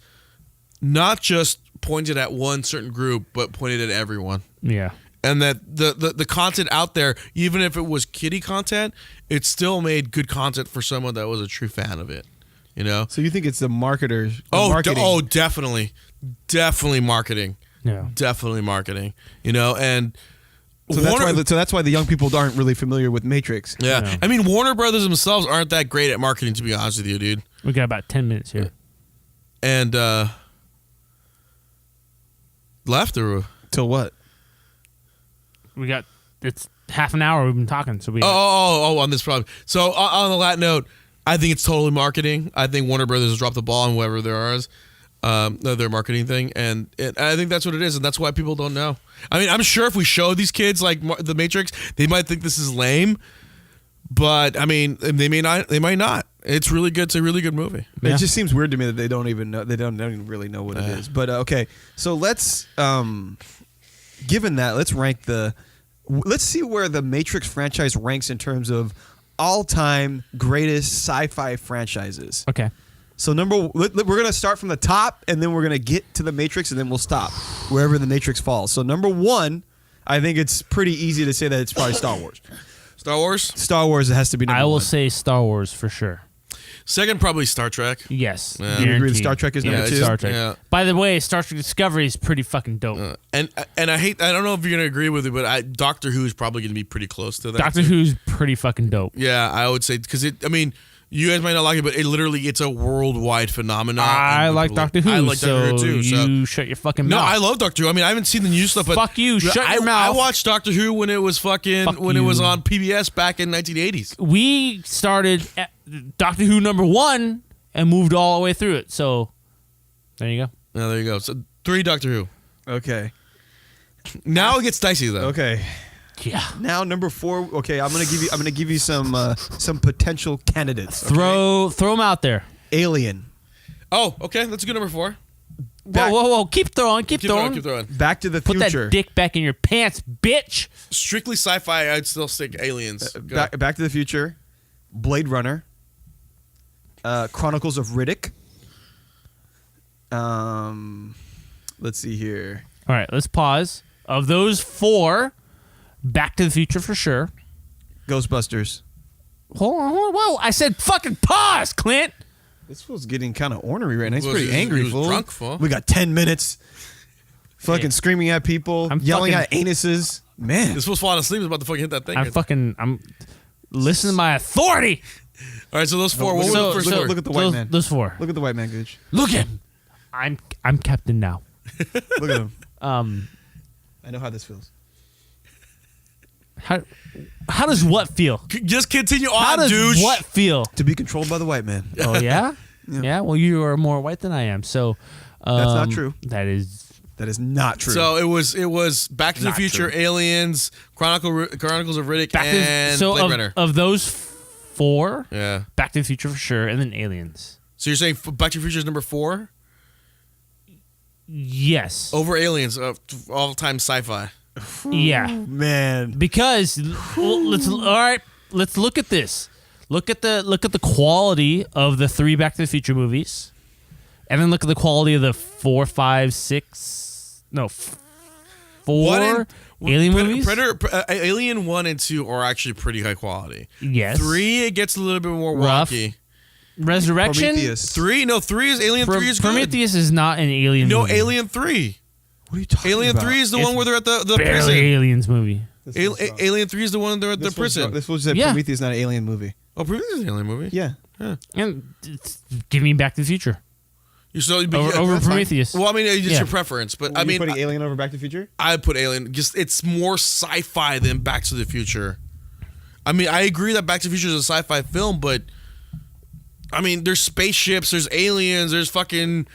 not just pointed at one certain group, but pointed at everyone. Yeah. And that the content out there, even if it was kiddie content, it still made good content for someone that was a true fan of it. You know? So you think it's the marketers? Oh, definitely marketing. Yeah. Definitely marketing. You know, and So that's why the young people aren't really familiar with Matrix. yeah. Yeah. I mean, Warner Brothers themselves aren't that great at marketing, to be honest with you, dude. We got about 10 minutes here. And left or Till what? It's half an hour we've been talking, so we on this problem. So on the Latin note, I think it's totally marketing. I think Warner Brothers has dropped the ball on whoever there is, their marketing thing, and I think that's what it is, and that's why people don't know. I mean, I'm sure if we show these kids like the Matrix, they might think this is lame, but I mean, they might not. It's really good. It's a really good movie. Yeah. It just seems weird to me that they don't even know. They don't even really know what it is. But okay, so let's given that, let's see where the Matrix franchise ranks in terms of all-time greatest sci-fi franchises. Okay. So we're gonna start from the top, and then we're gonna get to the Matrix, and then we'll stop wherever the Matrix falls. So number one, I think it's pretty easy to say that it's probably Star Wars. Star Wars. Star Wars, it has to be number I will one. say Star Wars for sure. Second, probably Star Trek. Yes. Yeah. You agree that guaranteed. Star Trek is number Yeah, two? Star Trek. Yeah. By the way, Star Trek Discovery is pretty fucking dope. And I don't know if you're gonna agree with it, but Doctor Who is probably gonna be pretty close to that. Doctor Who's pretty fucking dope. Yeah, I would say because I mean, you guys might not like it, but it's a worldwide phenomenon. I and like people- Doctor Who. I like so Doctor Who too. So. you shut your fucking No, mouth. I love Doctor Who. I mean, I haven't seen the new stuff, but Fuck you. Shut your I mouth. watched Doctor Who when it was Fuck it was you. on PBS back in 1980s. We started at Doctor Who number 1 and moved all the way through it. So there you go. Yeah, there you go. So 3 Doctor Who. Okay. Now it gets dicey though. Okay. Yeah. Now number 4. Okay, I'm gonna give you some potential candidates. Okay? Throw them out there. Alien, Oh, okay. That's a good number 4. Whoa. Keep throwing. Keep throwing. Keep throwing. Back to the Put Future. that dick back in your pants, bitch. Strictly sci-fi. I'd still stick Aliens. Go. Back to the Future, Blade Runner, Chronicles of Riddick. Let's see here. All right, let's pause. Of those 4, Back to the Future for sure. Ghostbusters. Hold on. Whoa. I said fucking pause, Clint. This fool's getting kind of ornery right now. He's Well, pretty he angry, was fool. drunk, fool. We got 10 minutes. Fucking Hey. screaming at people, I'm yelling fucking- at anuses. Man. This was falling asleep. Is about to fucking hit that thing. I'm listen to my authority. All right, so those 4. What Look were at- the first look, 4? look at the white man. Those 4. Look at the white man, Gooch. Look at him. I'm captain now. Look at him. I know how this feels. How does what feel? Just continue on, How does douche. what feel? To be controlled by the white man. Oh yeah? Yeah. Well, you are more white than I am, so That's not true. That is That is not true. So it was Back to the Not Future, true. Aliens, Chronicles of Riddick, Back to and so Blade Runner. of those 4, Yeah. Back to the Future for sure, and then Aliens. So you're saying Back to the Future is number 4 Yes. over Aliens, all-time sci-fi. Yeah. man. Because let's look at this. Look at the quality of the 3 Back to the Future movies, and then look at the quality of the 4, 5, 6. No, 4 Alien movies. Alien 1 and 2 are actually pretty high quality. Yes. 3 it gets a little bit more Rough. wonky. Resurrection. Prometheus. 3 is Alien 3 is good. Prometheus is not an Alien. No, movie. Alien 3. What are you talking Alien about? 3 is the It's one where they're at the barely prison. Aliens movie. Alien 3 is the one they're at the prison. This was said Yeah. Prometheus is not an alien movie. Oh, Prometheus is an alien movie. Yeah. And give me Back to the Future You still over that's fine. Prometheus. Well, I mean, it's Yeah. your preference, but I mean, putting Alien over Back to the Future? I put Alien. Just it's more sci-fi than Back to the Future. I mean, I agree that Back to the Future is a sci-fi film, but I mean, there's spaceships, there's aliens, there's fucking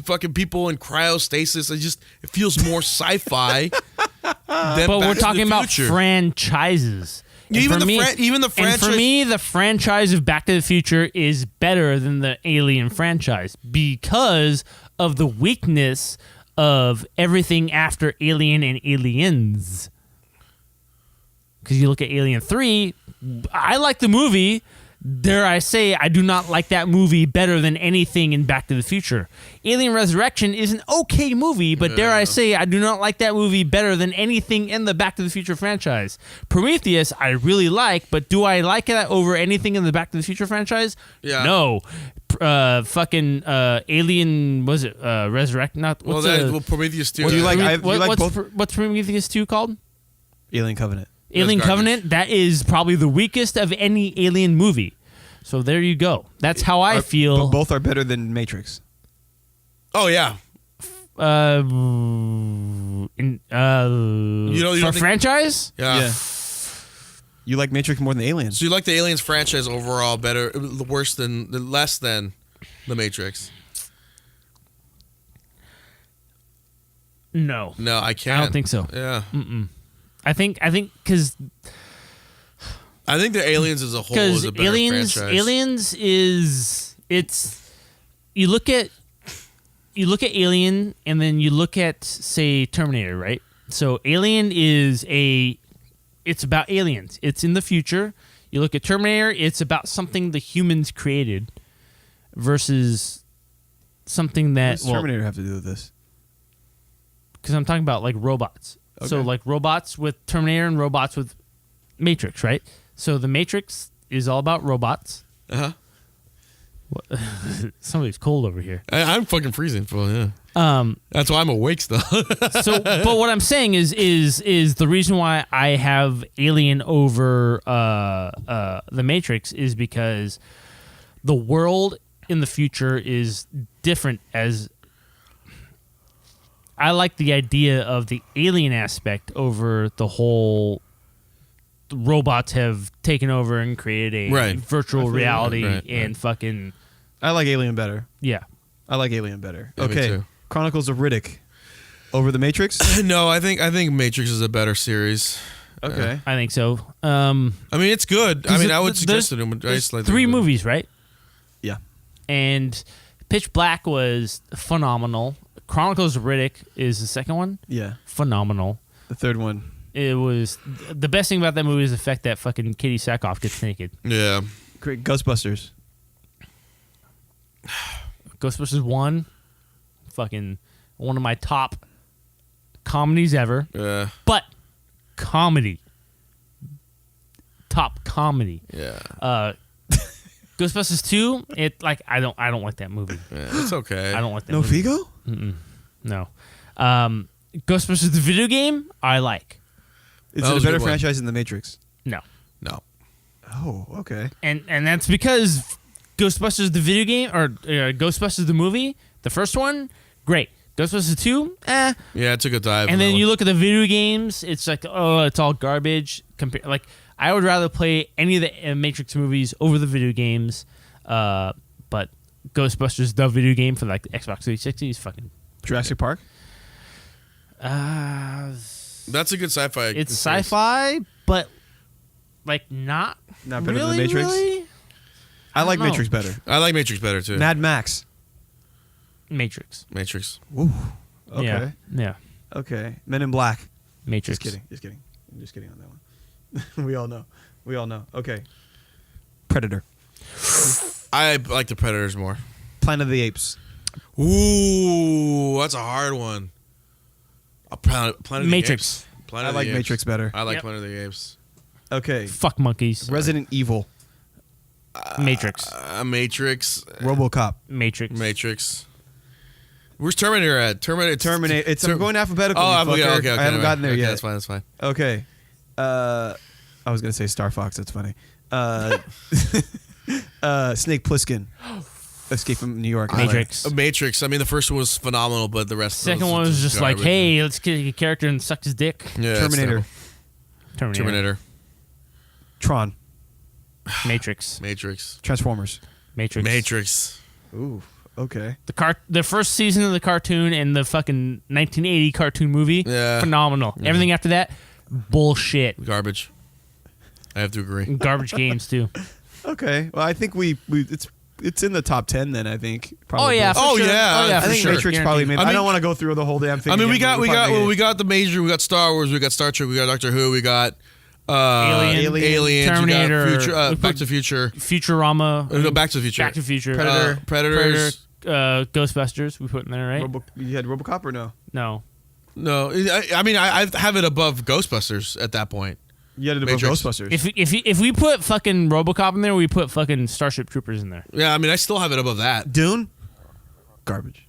fucking people in cryostasis. It feels more sci-fi. Than But Back we're to talking the about Future. franchises. And Even for me- the franchise. And for me, the franchise of Back to the Future is better than the Alien franchise because of the weakness of everything after Alien and Aliens. Because you look at Alien 3, I like the movie. Dare I say, I do not like that movie better than anything in Back to the Future. Alien Resurrection is an okay movie, but dare I say, I do not like that movie better than anything in the Back to the Future franchise. Prometheus, I really like, but do I like it over anything in the Back to the Future franchise? Yeah. No. Fucking Alien, was it Resurrect? Not what's Prometheus 2. What do you like? What's Prometheus 2 called? Alien Covenant. Alien garbage. Covenant, that is probably the weakest of any Alien movie. So there you go. That's how I feel. But both are better than Matrix. Oh yeah. You don't for think- franchise? Yeah. You like Matrix more than Aliens? So you like the Aliens franchise overall better, less than the Matrix? No. No, I can't. I don't think so. Yeah. I think because I think the Aliens as a whole is a better franchise. Aliens is it's you look at Alien and then you look at say Terminator, right? So Alien it's about aliens. It's in the future. You look at Terminator, it's about something the humans created versus something What that does Terminator have to do with this? because I'm talking about like robots. So Okay. like robots with Terminator and robots with Matrix, right? So the Matrix is all about robots. Uh-huh. Somebody's cold over here. I'm fucking freezing, fool. Yeah. That's why I'm awake still. So, but what I'm saying is the reason why I have Alien over the Matrix is because the world in the future is different. As I like the idea of the alien aspect over the whole. Robots have taken over and created a Right. virtual reality right. and fucking I like Alien better. yeah. I like Alien better. Yeah, me okay. too. Chronicles of Riddick over the Matrix. No, I think Matrix is a better series. Okay. I think so. I mean, it's good. I mean, I would There's- suggest it. there's three movies, right? Yeah. And Pitch Black was phenomenal. Chronicles of Riddick is the second one. Yeah. Phenomenal. The third one. It was the best thing about that movie is the fact that fucking Katie Sackhoff gets naked. Yeah. Great. Ghostbusters. Ghostbusters 1, fucking one of my top comedies ever. Yeah. But comedy. Top comedy. Yeah. Ghostbusters 2, I don't like that movie. Yeah. It's okay. I don't like that No movie. Figo? No. Ghostbusters the video game, I like. Is That it a was a better good one. franchise than the Matrix? No. No. Oh, okay. And that's because Ghostbusters the video game or Ghostbusters the movie, the first one, great. Ghostbusters 2, Yeah, it took a dive. And then you look at the video games, it's like, oh, it's all garbage. Like, I would rather play any of the Matrix movies over the video games. But Ghostbusters the video game for like the Xbox 360 is fucking Jurassic Park? That's a good sci-fi. it's series. sci-fi, but like not Not better really, than Matrix? really? I like don't know. Matrix better. I like Matrix better too. Mad Max. Matrix. Matrix. Ooh. Okay. Yeah. Yeah. Okay. Men in Black. Matrix. Just kidding. Just kidding. I'm just kidding on that one. We all know. We all know. Okay. Predator. I like the Predators more. Planet of the Apes. Ooh, that's a hard one. Planet of the Matrix. Apes. Planet I of the like Apes. Matrix better. I like Yep. Planet of the Apes. Okay. Fuck monkeys. Resident Evil. Matrix. Matrix. RoboCop. Matrix. Matrix. Where's Terminator at? Terminator. I'm going alphabetically. Oh, you fucker. okay. I haven't gotten there okay, yet. That's fine. That's fine. Okay. I was gonna say Star Fox. That's funny. Snake Plissken. Escape from New York. Matrix. Matrix. I mean, the first one was phenomenal, but the rest. Second of one was just like, garbage. hey, let's get a character and suck his dick. Yeah, it's Terminator. terrible. Terminator. Tron. Matrix. Matrix. Transformers. Matrix. Matrix. Ooh. Okay. The first season of the cartoon and the fucking 1980 cartoon movie, phenomenal. Yeah. Everything after that, bullshit. Garbage. I have to agree. Garbage games too. Okay. Well, I think it's in the top 10 then, I think. Probably. Oh yeah. For Oh, sure. yeah, Oh yeah. for I think sure. Matrix probably made. I I mean- don't want to go through the whole damn thing. I mean, we again, got but we got the major. We got Star Wars. We got Star Trek. We got Doctor Who. We got Alien, Aliens. Terminator, We got Future, we Back put to the Future. Futurama. No, Back to the Future. Back to the Future. Predators. Ghostbusters. We put in there, right? You had RoboCop or no? No. No, I mean I have it above Ghostbusters at that point. You had it above Matrix. Ghostbusters. If we put fucking RoboCop in there, we put fucking Starship Troopers in there. Yeah, I mean I still have it above that. Dune, garbage.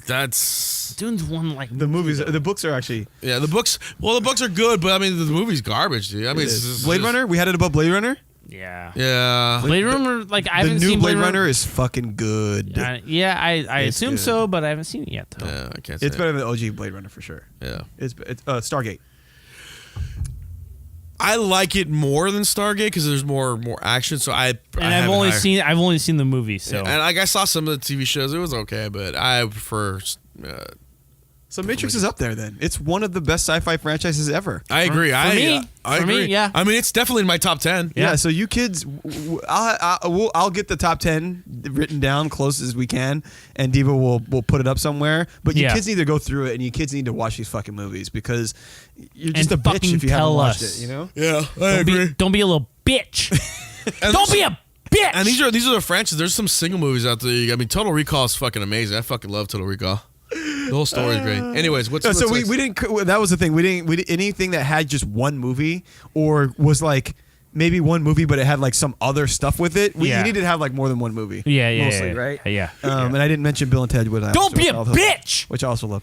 That's Dune's one like The movies, the books are actually. yeah. The books. Well, the books are good, but I mean the movie's garbage, dude. I mean Blade Runner. We had it above Blade Runner. Yeah. Yeah. Blade Runner, like I The haven't new seen Blade Runner is fucking good. I It's assume good. so, but I haven't seen it yet. Though. Yeah, I can't say. It's it. better than OG Blade Runner for sure. Yeah. It's Stargate. I like it more than Stargate because there's more action. So And I I've have it only higher. seen the movie. So And like I saw some of the TV shows, it was okay, but I prefer. So Matrix is up there then. It's one of the best sci-fi franchises ever. I agree. For me, I for me, agree. yeah. I mean, it's definitely in my top 10. Yeah. So you kids, I'll get the top 10 written down close as we can, and Diva will put it up somewhere. But you Yeah. kids need to go through it, and you kids need to watch these fucking movies because you're just And a bitch fucking if you haven't tell watched us. it. You know. Yeah, I don't be a little bitch. Don't be a bitch. And these are the franchises. There's some single movies out there. I mean, Total Recall is fucking amazing. I fucking love Total Recall. The whole story is great. Anyways, what's So next? we didn't. That was the thing. We didn't anything that had just one movie or was like maybe one movie, but it had like some other stuff with it. You needed to have like more than one movie. Yeah, mostly, yeah. right? Yeah. And I didn't mention Bill and Ted. Don't be a bitch! Which I also love.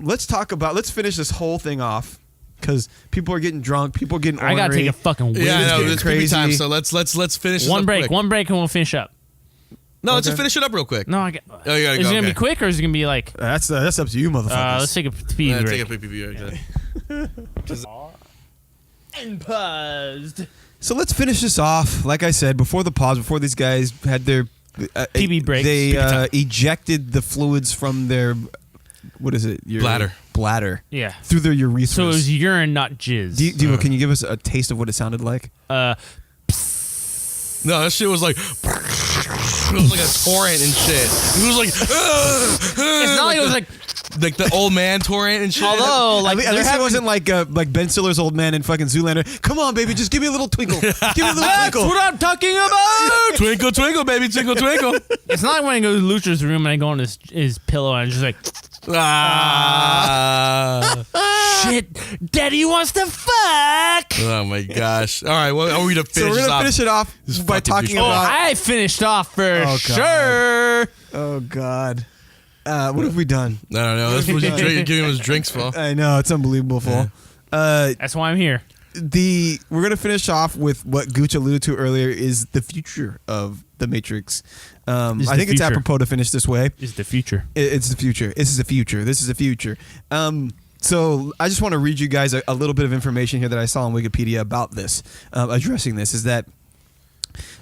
Let's talk about. Let's finish this whole thing off because people are getting drunk. People are getting. I gotta ornery. take a fucking Yeah, I know. getting It's crazy crazy. time. So let's finish this one up break. quick. One break, and we'll finish up. No, let's Okay. just finish it up real quick. No, I got. Oh, you gotta is go, it gonna okay. be quick or is it gonna be like? That's up to you, motherfuckers. Let's take a pee Yeah, break. take a quick PPV. And paused. So let's finish this off. Like I said, before the pause, before these guys had their PB breaks. they PB time. ejected the fluids from their what is it? Your Bladder. Yeah. through their urethras. So it was urine, not jizz. Divo, can you give us a taste of what it sounded like? No, that shit was like it was like a torrent and shit. It was like It's not like it was like. the old man torrent and shit. Although, like, At least it wasn't like Ben Stiller's old man in fucking Zoolander. Come on, baby, just give me a little twinkle. Give me a little That's twinkle. what I'm talking about. Twinkle, twinkle, baby, twinkle, twinkle. It's not like when I go to Lucha's room and I go on his pillow and I'm just like, shit, Daddy wants to fuck. Oh my gosh! All right, well, are we to So finish we're this gonna off? finish it off This by fucking talking douchebag. about. I finished off for God. sure. Oh God, what have we done? I don't know. This was giving us drinks for. I know it's unbelievable, Full. That's why I'm here. We're gonna finish off with what Gooch alluded to earlier is the future of the Matrix. I Is the think it's future. apropos to finish this way. Is the future. It's the future. This is the future. This is the future. So I just want to read you guys a little bit of information here that I saw on Wikipedia about this, addressing this. Is that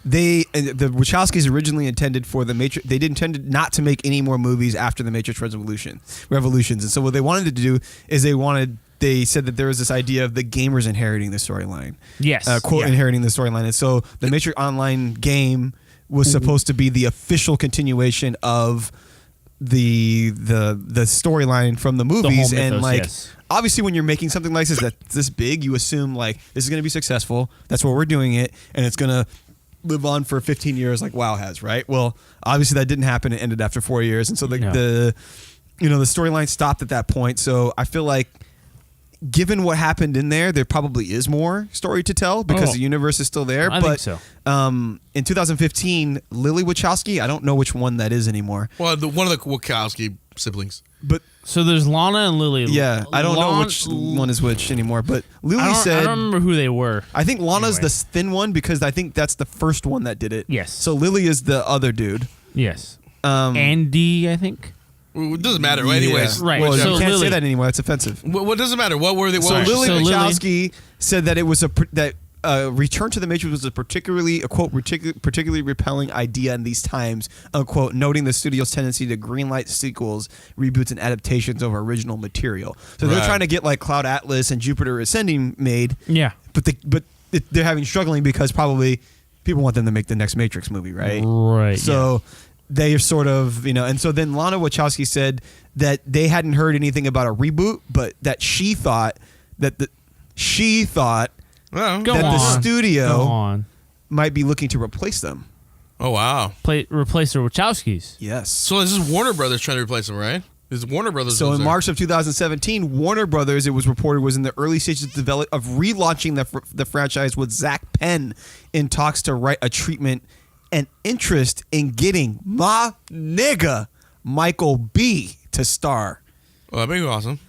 the Wachowskis originally intended for the Matrix. They intended not to make any more movies after the Matrix Revolutions. And so what they wanted to do is they said that there was this idea of the gamers inheriting the storyline. Yes. Quote, Yeah. inheriting the storyline. And so the Matrix Online game was supposed to be the official continuation of the storyline from the movies. mythos, And like yes. obviously when you're making something like this big, you assume like this is going to be successful. That's why we're doing it, and it's going to live on for 15 years like WoW has, right? Well, obviously that didn't happen. It ended after 4 years. And so the storyline stopped at that point. So I feel like given what happened in there probably is more story to tell because the universe is still there. I but think so. in 2015, Lily Wachowski, I don't know which one that is anymore. Well, one of the Wachowski siblings. But So there's Lana and Lily. yeah, I don't know which one is which anymore. But Lily I said, don't remember who they were. I think Lana's Anyway. the thin one because I think that's the first one that did it. Yes. So Lily is the other dude. Yes. Um, Andy, I think. Well, it doesn't matter. Anyways, yeah. Right, Well, so you can't Lily- say that anymore. That's offensive. what doesn't matter? What were they? So What Lily So Lily- Wachowski said that it was that Return to the Matrix was a quote, particularly repelling idea in these times, unquote, noting the studio's tendency to greenlight sequels, reboots, and adaptations over original material. So they're trying to get like Cloud Atlas and Jupiter Ascending made. Yeah. But they're having struggling because probably people want them to make the next Matrix movie, right? Right. So they are sort of, and so then Lana Wachowski said that they hadn't heard anything about a reboot, but that she thought that the studio might be looking to replace them. Oh, wow. Replace the Wachowskis. Yes. So this is Warner Brothers trying to replace them, right? This is Warner Brothers. So in March of 2017, Warner Brothers, it was reported, was in the early stages of relaunching the franchise with Zach Penn in talks to write a treatment and interest in getting my nigga Michael B to star. Oh, that'd be awesome.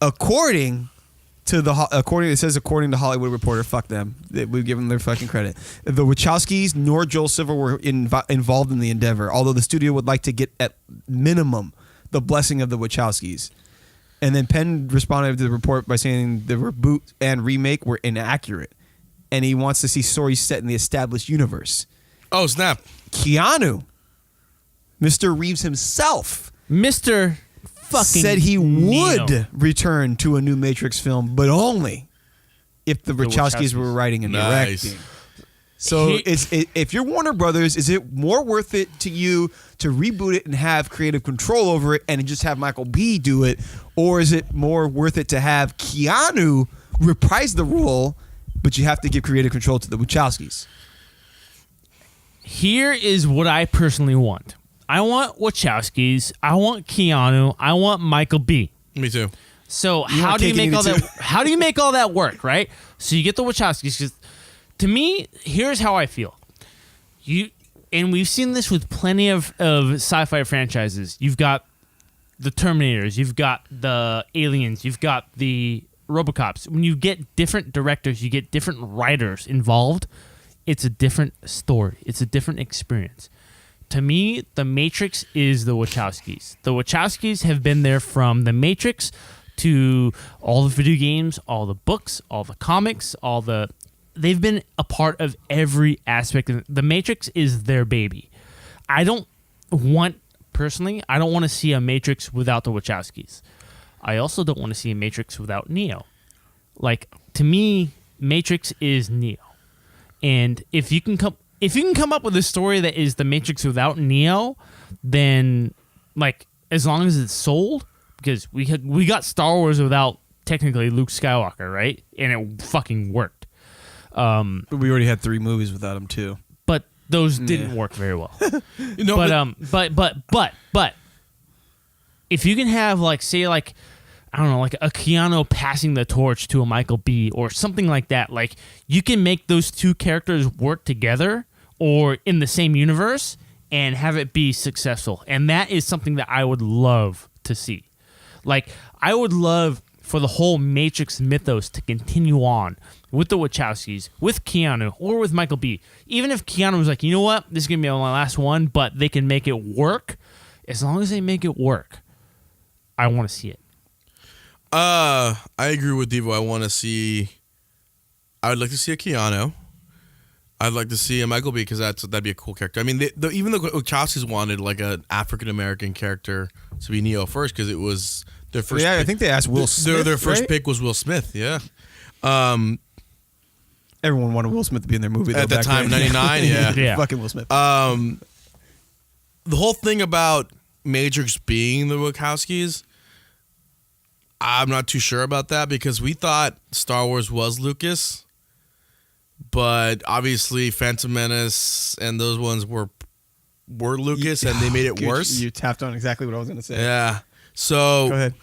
According to Hollywood Reporter, fuck them. We give them their fucking credit. The Wachowskis nor Joel Silver were involved in the endeavor, although the studio would like to get at minimum the blessing of the Wachowskis. And then Penn responded to the report by saying the reboot and remake were inaccurate, and he wants to see stories set in the established universe. Oh, snap. Keanu, Mr. Reeves himself, Mr. fucking said he would Neo. return to a new Matrix film, but only if the Wachowskis were writing and Nice. directing. So if you're Warner Brothers, is it more worth it to you to reboot it and have creative control over it and just have Michael B do it? Or is it more worth it to have Keanu reprise the role, but you have to give creative control to the Wachowskis? Here is what I personally want. I want Wachowskis. I want Keanu. I want Michael B. Me too. So want how do you cake make and all eat it that? How do you make all that work, right? So you get the Wachowskis. 'Cause to me, here's how I feel. And we've seen this with plenty of sci-fi franchises. You've got the Terminators. You've got the Aliens. You've got the RoboCops. When you get different directors, you get different writers involved. It's a different story. It's a different experience. To me, The Matrix is the Wachowskis. The Wachowskis have been there from The Matrix to all the video games, all the books, all the comics, they've been a part of every aspect of it. The Matrix is their baby. I don't want to see a Matrix without the Wachowskis. I also don't want to see a Matrix without Neo. Like, to me, Matrix is Neo. And if you can come up with a story that is the Matrix without Neo, then like as long as it's sold, because we got Star Wars without technically Luke Skywalker, right? And it fucking worked. But we already had 3 movies without him too. But those didn't work very well. But if you can have like say like I don't know, like a Keanu passing the torch to a Michael B or something like that, like you can make those two characters work together or in the same universe and have it be successful. And that is something that I would love to see. Like I would love for the whole Matrix mythos to continue on with the Wachowskis, with Keanu, or with Michael B. Even if Keanu was like, you know what, this is going to be my last one, but they can make it work. As long as they make it work, I want to see it. I agree with Devo. I would like to see a Keanu. I'd like to see a Michael B because that'd be a cool character. I mean, even the Wachowskis wanted like an African American character to be Neo first because it was their first. Yeah, pick. I think they asked Will Smith. Their first right? pick was Will Smith. Yeah. Everyone wanted Will Smith to be in their movie though, At that back time, then. 99, yeah. Yeah. Fucking Will Smith. The whole thing about Matrix being the Wachowskis, I'm not too sure about that because we thought Star Wars was Lucas, but obviously Phantom Menace and those ones were Lucas, and they made it worse. You tapped on exactly what I was going to say. Yeah. So Go ahead.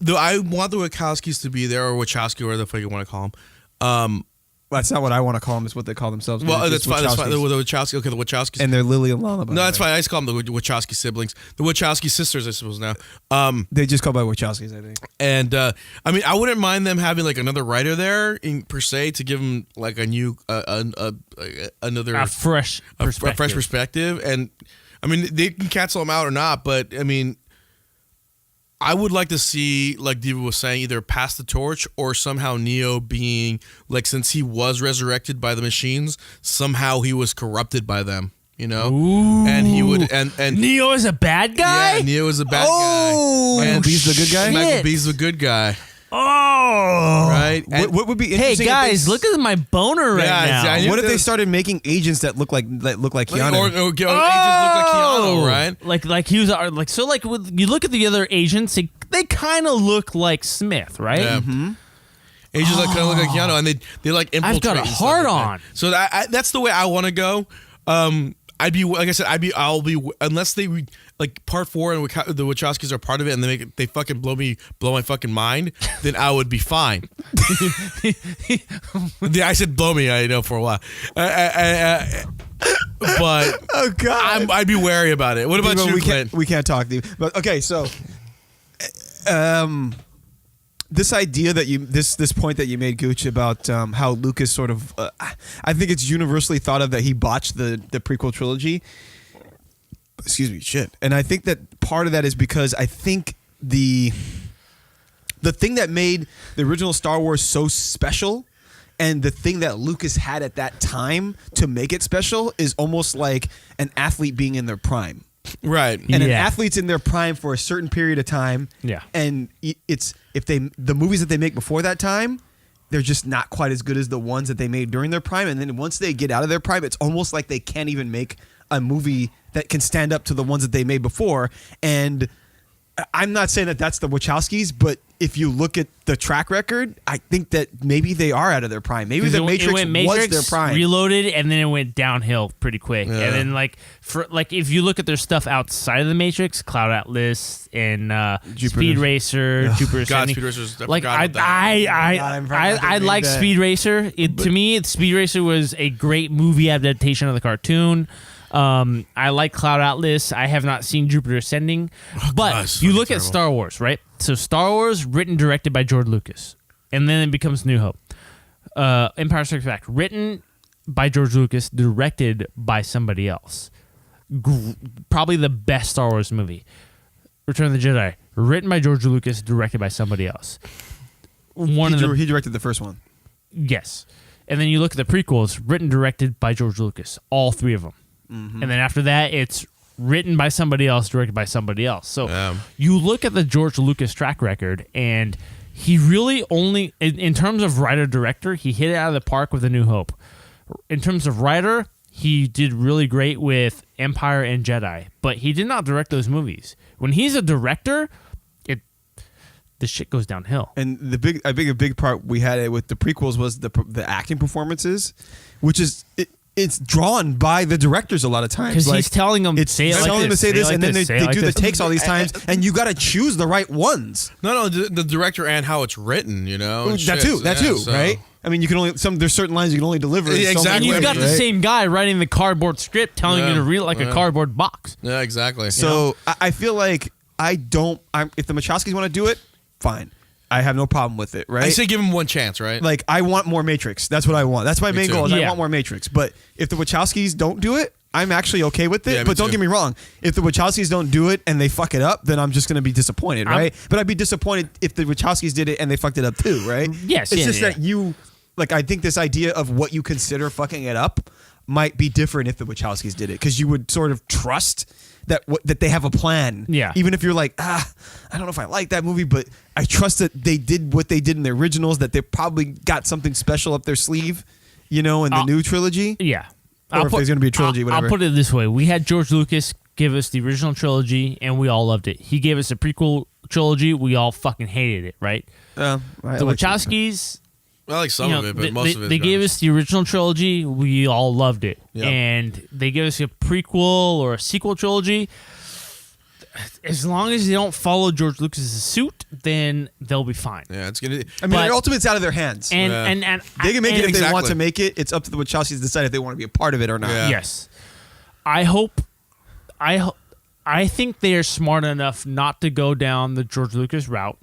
I want the Wachowskis to be there, or Wachowski, or whatever the fuck you want to call them. Well, that's not what I want to call them. It's what they call themselves. Well, They're that's just fine. That's fine. The Wachowskis. Wachowski. Okay, the Wachowskis. And they're Lily and Lana. by No, the that's way. fine. I just call them the Wachowski siblings, the Wachowski sisters, I suppose now. They just call by Wachowskis, I think. And I mean, I wouldn't mind them having like another writer there per se to give them like a new, another A fresh perspective. a fresh perspective. And I mean, they can cancel them out or not, but I mean, I would like to see, like Diva was saying, either pass the torch or somehow Neo being, like, since he was resurrected by the machines, somehow he was corrupted by them, you know? Ooh. And he would, and Neo is a bad guy? yeah, Neo is a bad Oh! guy. Michael B's the good guy? Michael Shit. B's the good guy, Oh. right? And- What would be Hey, interesting? guys, look at my boner right Yeah, now. I- What if they There's- started making agents that look like Keanu? Or agents look like Keanu, right? Like he was like so like with, you look at the other agents, they kind of look like Smith, right? Yeah. Agents like kind of look like Keanu, and they like infiltrate. I've got a and stuff hard like that. on. So that's the way I want to go. I'd be, like I said, I'll be, unless they like part 4 and the Wachowskis are part of it and they fucking blow my fucking mind, then I would be fine. Yeah, I said blow me, I know, for a while. But Oh God! I'd be wary about it. What about Well, you, we Clint? can't talk. But okay, so this idea that this point that you made, Gooch, about how Lucas sort of, I think it's universally thought of that he botched the prequel trilogy. Excuse me, shit. And I think that part of that is because I think the thing that made the original Star Wars so special, and the thing that Lucas had at that time to make it special, is almost like an athlete being in their prime. Right. And an Yeah. athlete's in their prime for a certain period of time. Yeah. And it's the movies that they make before that time, they're just not quite as good as the ones that they made during their prime. And then once they get out of their prime, it's almost like they can't even make a movie that can stand up to the ones that they made before. And I'm not saying that that's the Wachowskis, but if you look at the track record, I think that maybe they are out of their prime. Maybe the It Matrix went was their prime. Reloaded, and then it went downhill pretty quick. Yeah. And then if you look at their stuff outside of the Matrix, Cloud Atlas and Speed Racer, Jupiter God, Ascending, Speed Racer's, I like forgot about that. I like Speed Racer. To me, Speed Racer was a great movie adaptation of the cartoon. I like Cloud Atlas. I have not seen Jupiter Ascending, but God, it's you fucking look at terrible. Star Wars, right? So Star Wars, written, directed by George Lucas, and then it becomes New Hope. Empire Strikes Back, written by George Lucas, directed by somebody else. Probably the best Star Wars movie. Return of the Jedi, written by George Lucas, directed by somebody else. He directed the first one. Yes. And then you look at the prequels, written, directed by George Lucas, all 3 of them. And then after that, it's written by somebody else, directed by somebody else. So you look at the George Lucas track record, and he really only, in terms of writer-director, he hit it out of the park with A New Hope. In terms of writer, he did really great with Empire and Jedi, but he did not direct those movies. When he's a director, the shit goes downhill. And I think a big part we had with the prequels was the acting performances, which is it's drawn by the directors a lot of times. Because he's telling them, it's say it like telling them to this, say this, like and then this, they say it like do the this. takes all these times, and you got to choose the right ones. No, the director and how it's written, you know. and That shit. too, So- right? I mean, you can only there's certain lines you can only deliver. in Yeah, so exactly. many And you've ways, got the right? same guy writing the cardboard script telling you to read it like a cardboard box. Yeah, exactly. So I feel like if the Wachowskis want to do it, fine. I have no problem with it, right? I say give him one chance, right? Like, I want more Matrix. That's what I want. That's my main too. goal. Is I Yeah. want more Matrix. But if the Wachowskis don't do it, I'm actually okay with it. Yeah, me but don't too. get me wrong. If the Wachowskis don't do it and they fuck it up, then I'm just going to be disappointed, right? But I'd be disappointed if the Wachowskis did it and they fucked it up too, right? Yes, It's yeah, just yeah. that I think this idea of what you consider fucking it up might be different if the Wachowskis did it, because you would sort of trust that they have a plan. Yeah. Even if you're like, I don't know if I like that movie, but I trust that they did what they did in the originals, that they probably got something special up their sleeve, in the new trilogy. Yeah. Or if there's gonna be a trilogy, whatever. I'll put it this way. We had George Lucas give us the original trilogy, and we all loved it. He gave us a prequel trilogy. We all fucking hated it, right? The Wachowskis, I like some of it, but most of it. they gave us the original trilogy. We all loved it. Yep. And they gave us a prequel or a sequel trilogy. As long as they don't follow George Lucas's suit, then they'll be fine. Yeah, it's gonna. I mean, but- the ultimate's out of their hands. And, Yeah. and They can make it if they want Exactly. to make it. It's up to the Wachowskis to decide if they want to be a part of it or not. Yeah. Yes. I think they are smart enough not to go down the George Lucas route.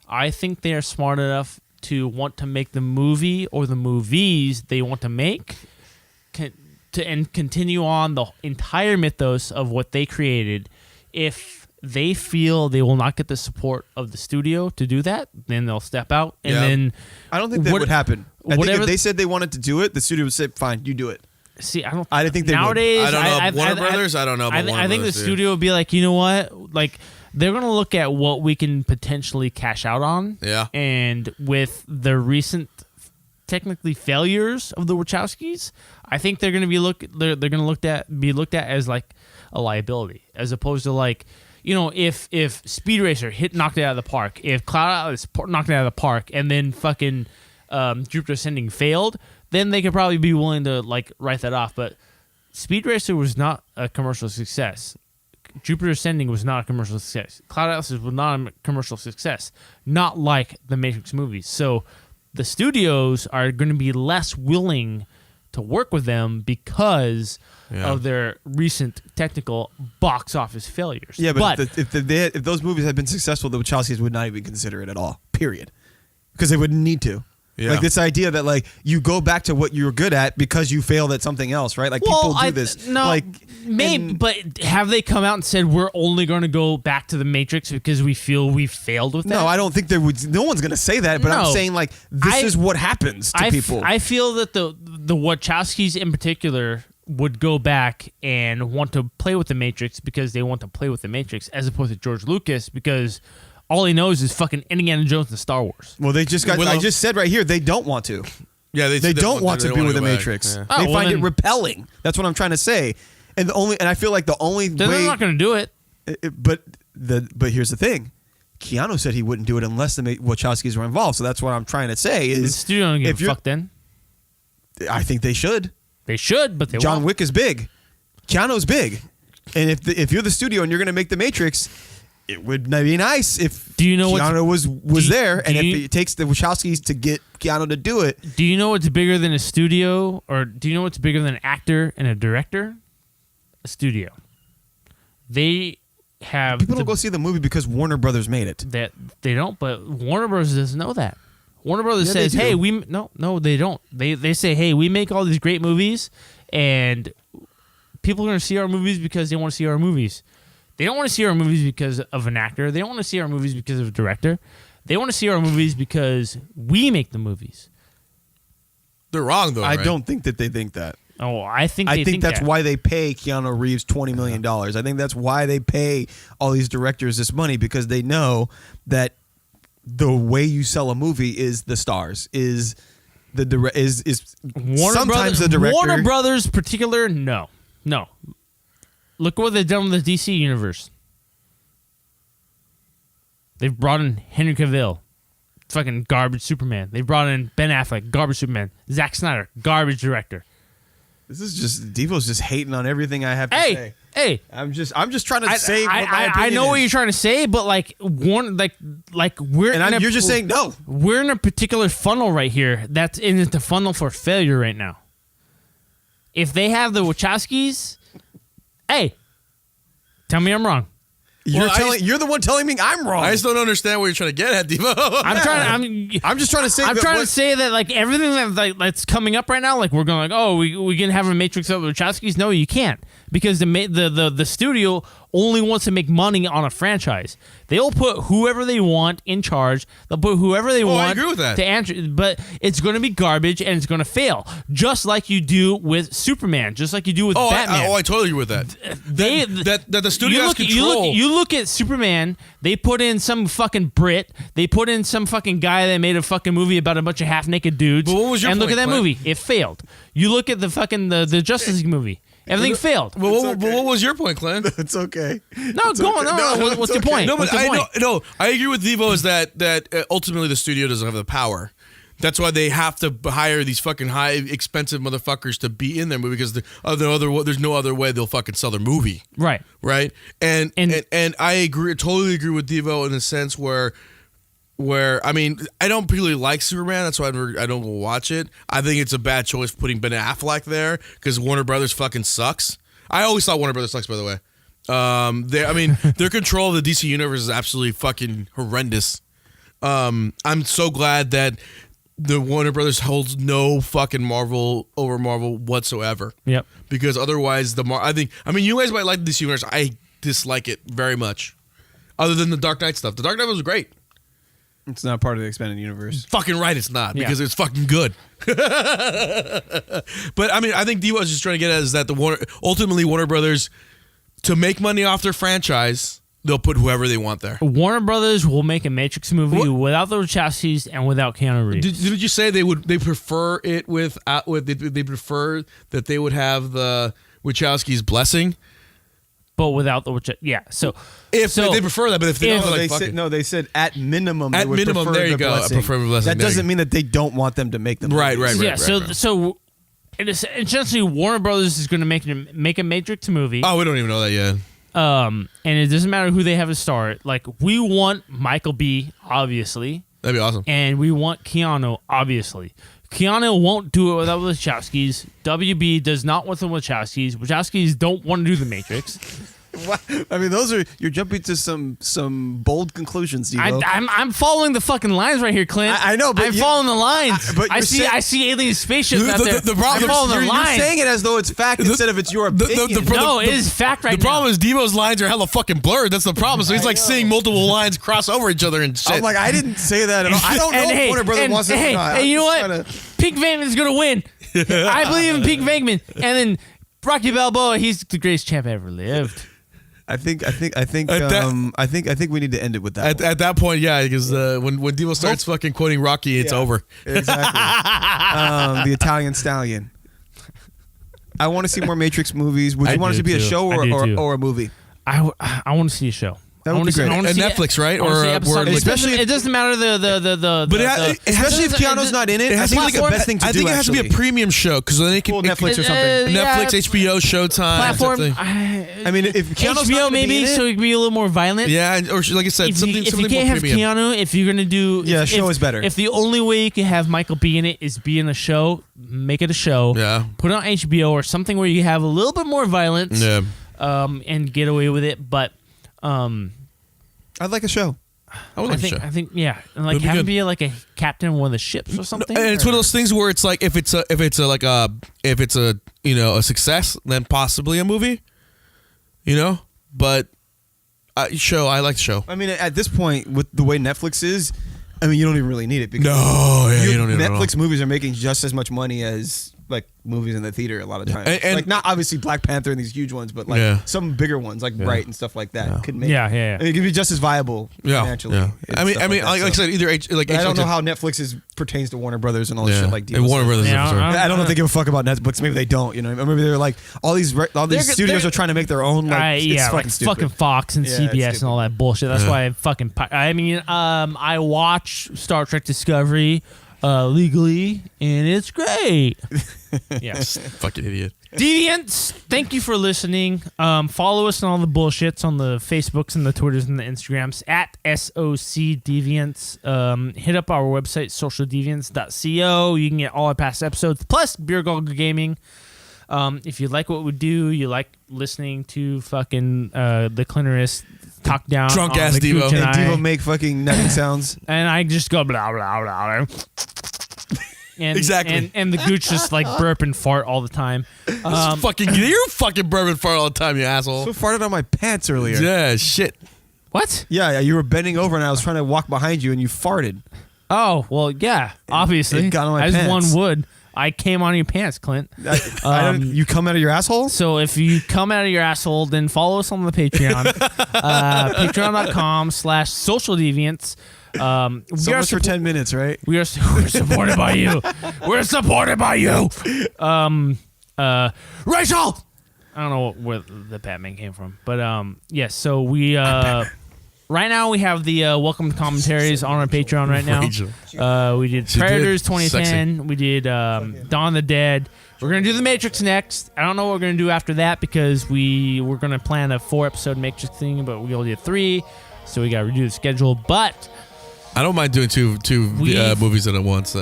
I think they are smart enough to want to make the movie or the movies they want to make and continue on the entire mythos of what they created if they feel they will not get the support of the studio to do that, then they'll step out. And Yeah. then I don't think that would happen. I think whatever- if they said they wanted to do it, the studio would say, "Fine, you do it." see, I don't think they would. nowadays. I don't know. Warner Brothers? I don't know about Warner I think Brothers, the dude. studio would be like, you know what? Like, they're going to look at what we can potentially cash out on. Yeah. And with the recent, technically failures of the Wachowskis, I think they're going to be they're going to be looked at as like a liability, as opposed to like, you know, if Speed Racer knocked it out of the park, if Cloud Atlas knocked it out of the park, and then fucking Jupiter Ascending failed, then they could probably be willing to like write that off. But Speed Racer was not a commercial success. Jupiter Ascending was not a commercial success. Cloud Atlas was not a commercial success. Not like the Matrix movies. So the studios are going to be less willing to work with them because of their recent technical box office failures. Yeah, but if those movies had been successful, the Wachowskis would not even consider it at all. Period. Because they wouldn't need to. Yeah. Like this idea that like you go back to what you were good at because you failed at something else, right? Like people do this. No, like maybe, but have they come out and said we're only going to go back to the Matrix because we feel we failed with that? No, I don't think there would. No one's going to say that. But I'm No. saying like this is what happens to people. I feel that the Wachowskis in particular would go back and want to play with the Matrix because they want to play with the Matrix, as opposed to George Lucas because all he knows is fucking Indiana Jones and Star Wars. Well, they just got. I just said right here they don't want to. Yeah, They don't want to be with the go back. Matrix. Yeah. Oh, They well find it then- repelling. That's what I'm trying to say. And I feel like the only They're way. not going to do it. But here's the thing. Keanu said he wouldn't do it unless the Wachowskis were involved. So that's what I'm trying to say The is studio don't give if a you're- fuck then. I think they should. They should, but they John won't. Wick is big. Keanu's big. And if you're the studio and you're going to make the Matrix, it would be nice if Do you know what's- Keanu was there, and if you- it takes the Wachowskis to get Keanu to do it. Do you know what's bigger than a studio, or do you know what's bigger than an actor and a director? A studio. They have People don't go see the movie because Warner Brothers made it. that they don't, but Warner Brothers doesn't know that. Warner Brothers Yeah, they says, do. "Hey, no, they don't. They say, hey, we make all these great movies, and people are going to see our movies because they want to see our movies. They don't want to see our movies because of an actor. They don't want to see our movies because of a director. They want to see our movies because we make the movies." They're wrong though. I right? don't think that they think that. Oh, I think I think that's that. why they pay Keanu Reeves $20 million. I think that's why they pay all these directors this money, because they know that the way you sell a movie is the stars, is the is Warner sometimes Brothers, the director. Warner Brothers particular, no. Look what they've done with the DC universe. They've brought in Henry Cavill, fucking garbage Superman. They've brought in Ben Affleck, garbage Superman. Zack Snyder, garbage director. This is just Devo's just hating on everything I have to say. Hey, I'm just trying to say what my I opinion know what is. you're trying to say, but like we're And you're just saying no. We're in a particular funnel right here that's in the funnel for failure right now. If they have the Wachowskis, hey, tell me I'm wrong. You're the one telling me I'm wrong. I just don't understand what you're trying to get at, Devo. I'm just trying to say. I'm that trying what- to say that like everything that's coming up right now, like we're going like, oh, we can have a Matrix of the Wachowskis. No, you can't, because the studio only wants to make money on a franchise. They'll put whoever they want in charge. They'll put whoever they want. I agree with that. To answer, but it's going to be garbage and it's going to fail, just like you do with Superman, just like you do with Batman. I totally agree with that. That the studio has control. You look at Superman. They put in some fucking Brit. They put in some fucking guy that made a fucking movie about a bunch of half-naked dudes. But what was your and look at point, that Clint? movie. It failed. You look at the fucking the Justice League movie. Everything failed. But what was your point, Clint? It's okay. No, go on. No, what's your point? No, but What's your point? I agree with Devo is that ultimately the studio doesn't have the power. That's why they have to hire these fucking high expensive motherfuckers to be in their movie, because there's no other way they'll fucking sell their movie. Right. And I agree, totally agree with Devo in the sense where I mean, I don't really like Superman. That's why I don't go watch it. I think it's a bad choice putting Ben Affleck there because Warner Brothers fucking sucks. I always thought Warner Brothers sucks, by the way. Their control of the DC universe is absolutely fucking horrendous. I'm so glad that the Warner Brothers holds no fucking Marvel over Marvel whatsoever. Yep. Because otherwise, you guys might like the DC universe. I dislike it very much. other than the Dark Knight stuff. The Dark Knight was great. It's not part of the expanded universe. Fucking right, it's not because it's fucking good. But I mean, I think D was just trying to get at is that ultimately Warner Brothers, to make money off their franchise, they'll put whoever they want there. Warner Brothers will make a Matrix movie without the Wachowskis and without Keanu Reeves. Did you say they prefer it they prefer that they would have the Wachowskis' blessing? But without the Wachowskis, yeah. So they prefer that, but if they don't, like, fuck it. No, they said at minimum. At they would minimum, prefer there you the go. Blessing. I prefer the blessing. That doesn't mean that they don't want them to make them. Right. yeah. So it is essentially Warner Brothers is going to make a Matrix movie. Oh, we don't even know that yet. And it doesn't matter who they have to star it. Like, we want Michael B, obviously. That'd be awesome. And we want Keanu, obviously. Keanu won't do it without the Wachowskis. WB does not want the Wachowskis. Wachowskis don't want to do the Matrix. What? I mean, you're jumping to some bold conclusions, Devo. I'm following the fucking lines right here, Clint. I know, but I'm following the lines. but I see alien spaceships out there. The problem- I'm following the You're lines. saying it as though it's fact instead of it's your opinion. No, it is fact right now. The problem is Devo's lines are hella fucking blurred. That's the problem. So he's like seeing multiple lines cross over each other and shit. I'm like, I didn't say that at all. I don't know if Warner Brothers wants it or not. Hey, you know what? Pink Venkman's gonna win. I believe in Pink Venkman. And then Rocky Balboa, he's the greatest champ ever lived. I think we need to end it with that. At that point, yeah, because when Devo starts fucking quoting Rocky, it's over. Exactly. The Italian Stallion. I want to see more Matrix movies. Would you want it to be a show or a movie? I want to see a show. That would be great. And Netflix, right? Or especially it doesn't matter the But especially if Keanu's not in it. I think it's the best thing to do. I think it has to be a premium show because then it can Netflix or something. Netflix, HBO, Showtime, platform. I mean, if Keanu's HBO not maybe, so it can be a little more violent. Yeah, or like I said, If something you more can't have premium. Keanu, if you're gonna do show is better. If the only way you can have Michael B in it is be in a show, make it a show. Yeah. Put it on HBO or something where you have a little bit more violence. Yeah. And get away with it, but I'd like a show. I would like a show. I think yeah, and like It'd be have him good. be like a captain of one of the ships or something. And it's one of those things where it's like if it's a success, then possibly a movie. But show. I like the show. I mean, at this point, with the way Netflix is, I mean, you don't even really need it because you don't need it at all. Netflix movies are making just as much money as like movies in the theater a lot of times. And like not obviously Black Panther and these huge ones, but like some bigger ones like Bright and stuff like that could make. Yeah. I mean, it could be just as viable financially. Yeah. I mean, that, like I said, either I don't know how Netflix pertains to Warner Brothers and all this shit like and Warner Brothers. Yeah, I don't know if they give a fuck about Netflix. Maybe they don't. Maybe they're like all these studios are trying to make their own. Like, it's fucking stupid. fucking Fox and CBS and all that bullshit. That's why I watch Star Trek Discovery legally, and it's great. Yes, fucking idiot. Deviants, thank you for listening. Follow us on all the bullshits on the Facebooks and the Twitters and the Instagrams at SOC Deviants. Hit up our website, socialdeviants.co. You can get all our past episodes, plus Beer Goggle Gaming. If you like what we do, you like listening to fucking the Clitoris talk down. Drunk ass the Devo. Gooch and Devo I. make fucking nutting sounds. And I just go blah, blah, blah. And, Exactly. And the Gooch just like burp and fart all the time. You're fucking bourbon fart all the time, you asshole. So farted on my pants earlier. Yeah, shit. What? Yeah, you were bending over and I was trying to walk behind you and you farted. Oh, well, yeah, obviously. It got on my As pants. one would. I came on your pants, Clint. You come out of your asshole? So if you come out of your asshole, then follow us on the Patreon. Patreon.com/socialdeviants. So much for 10 minutes, right? We're supported by you. We're supported by you. Rachel! I don't know where the Batman came from. But yes, so we right now we have the welcome commentaries on our Patreon right now. We did Predators 2010. We did Dawn of the Dead. We're going to do The Matrix next. I don't know what we're going to do after that because we're going to plan a 4-episode Matrix thing, but we only did 3. So we got to redo the schedule. But I don't mind doing two movies at once.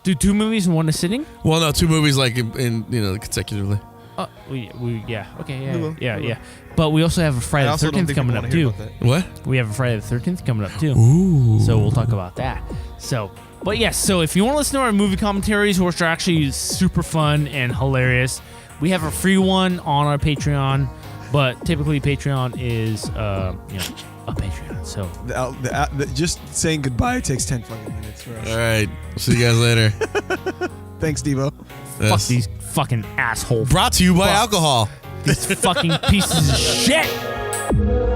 do 2 movies in one sitting? Well, no, 2 movies like in consecutively. Yeah. But we also have a Friday the 13th coming up too. What? We have a Friday the 13th coming up too. Ooh. So we'll talk about that. But yes, so if you want to listen to our movie commentaries, which are actually super fun and hilarious, we have a free one on our Patreon. But typically, Patreon is a Patreon. So Just saying goodbye takes 10 fucking minutes for us. All right. See you guys later. Thanks, Devo. fuck these fucking assholes. Brought to you by Fuck. alcohol. These fucking pieces of shit.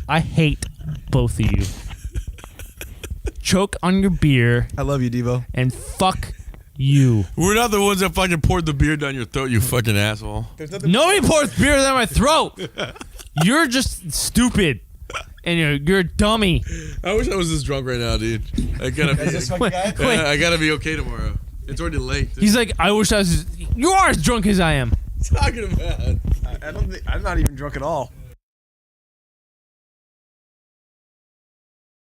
I hate both of you. Choke on your beer I love you, Devo. and fuck you. We're not the ones that fucking poured the beer down your throat, you fucking asshole. Nobody pours beer down my throat. You're just stupid, and you're a dummy. I wish I was this drunk right now, dude. I gotta be. Wait, I gotta be okay tomorrow. It's already late. Dude. he's like, I wish I was. You are as drunk as I am. Talking about. I'm not even drunk at all.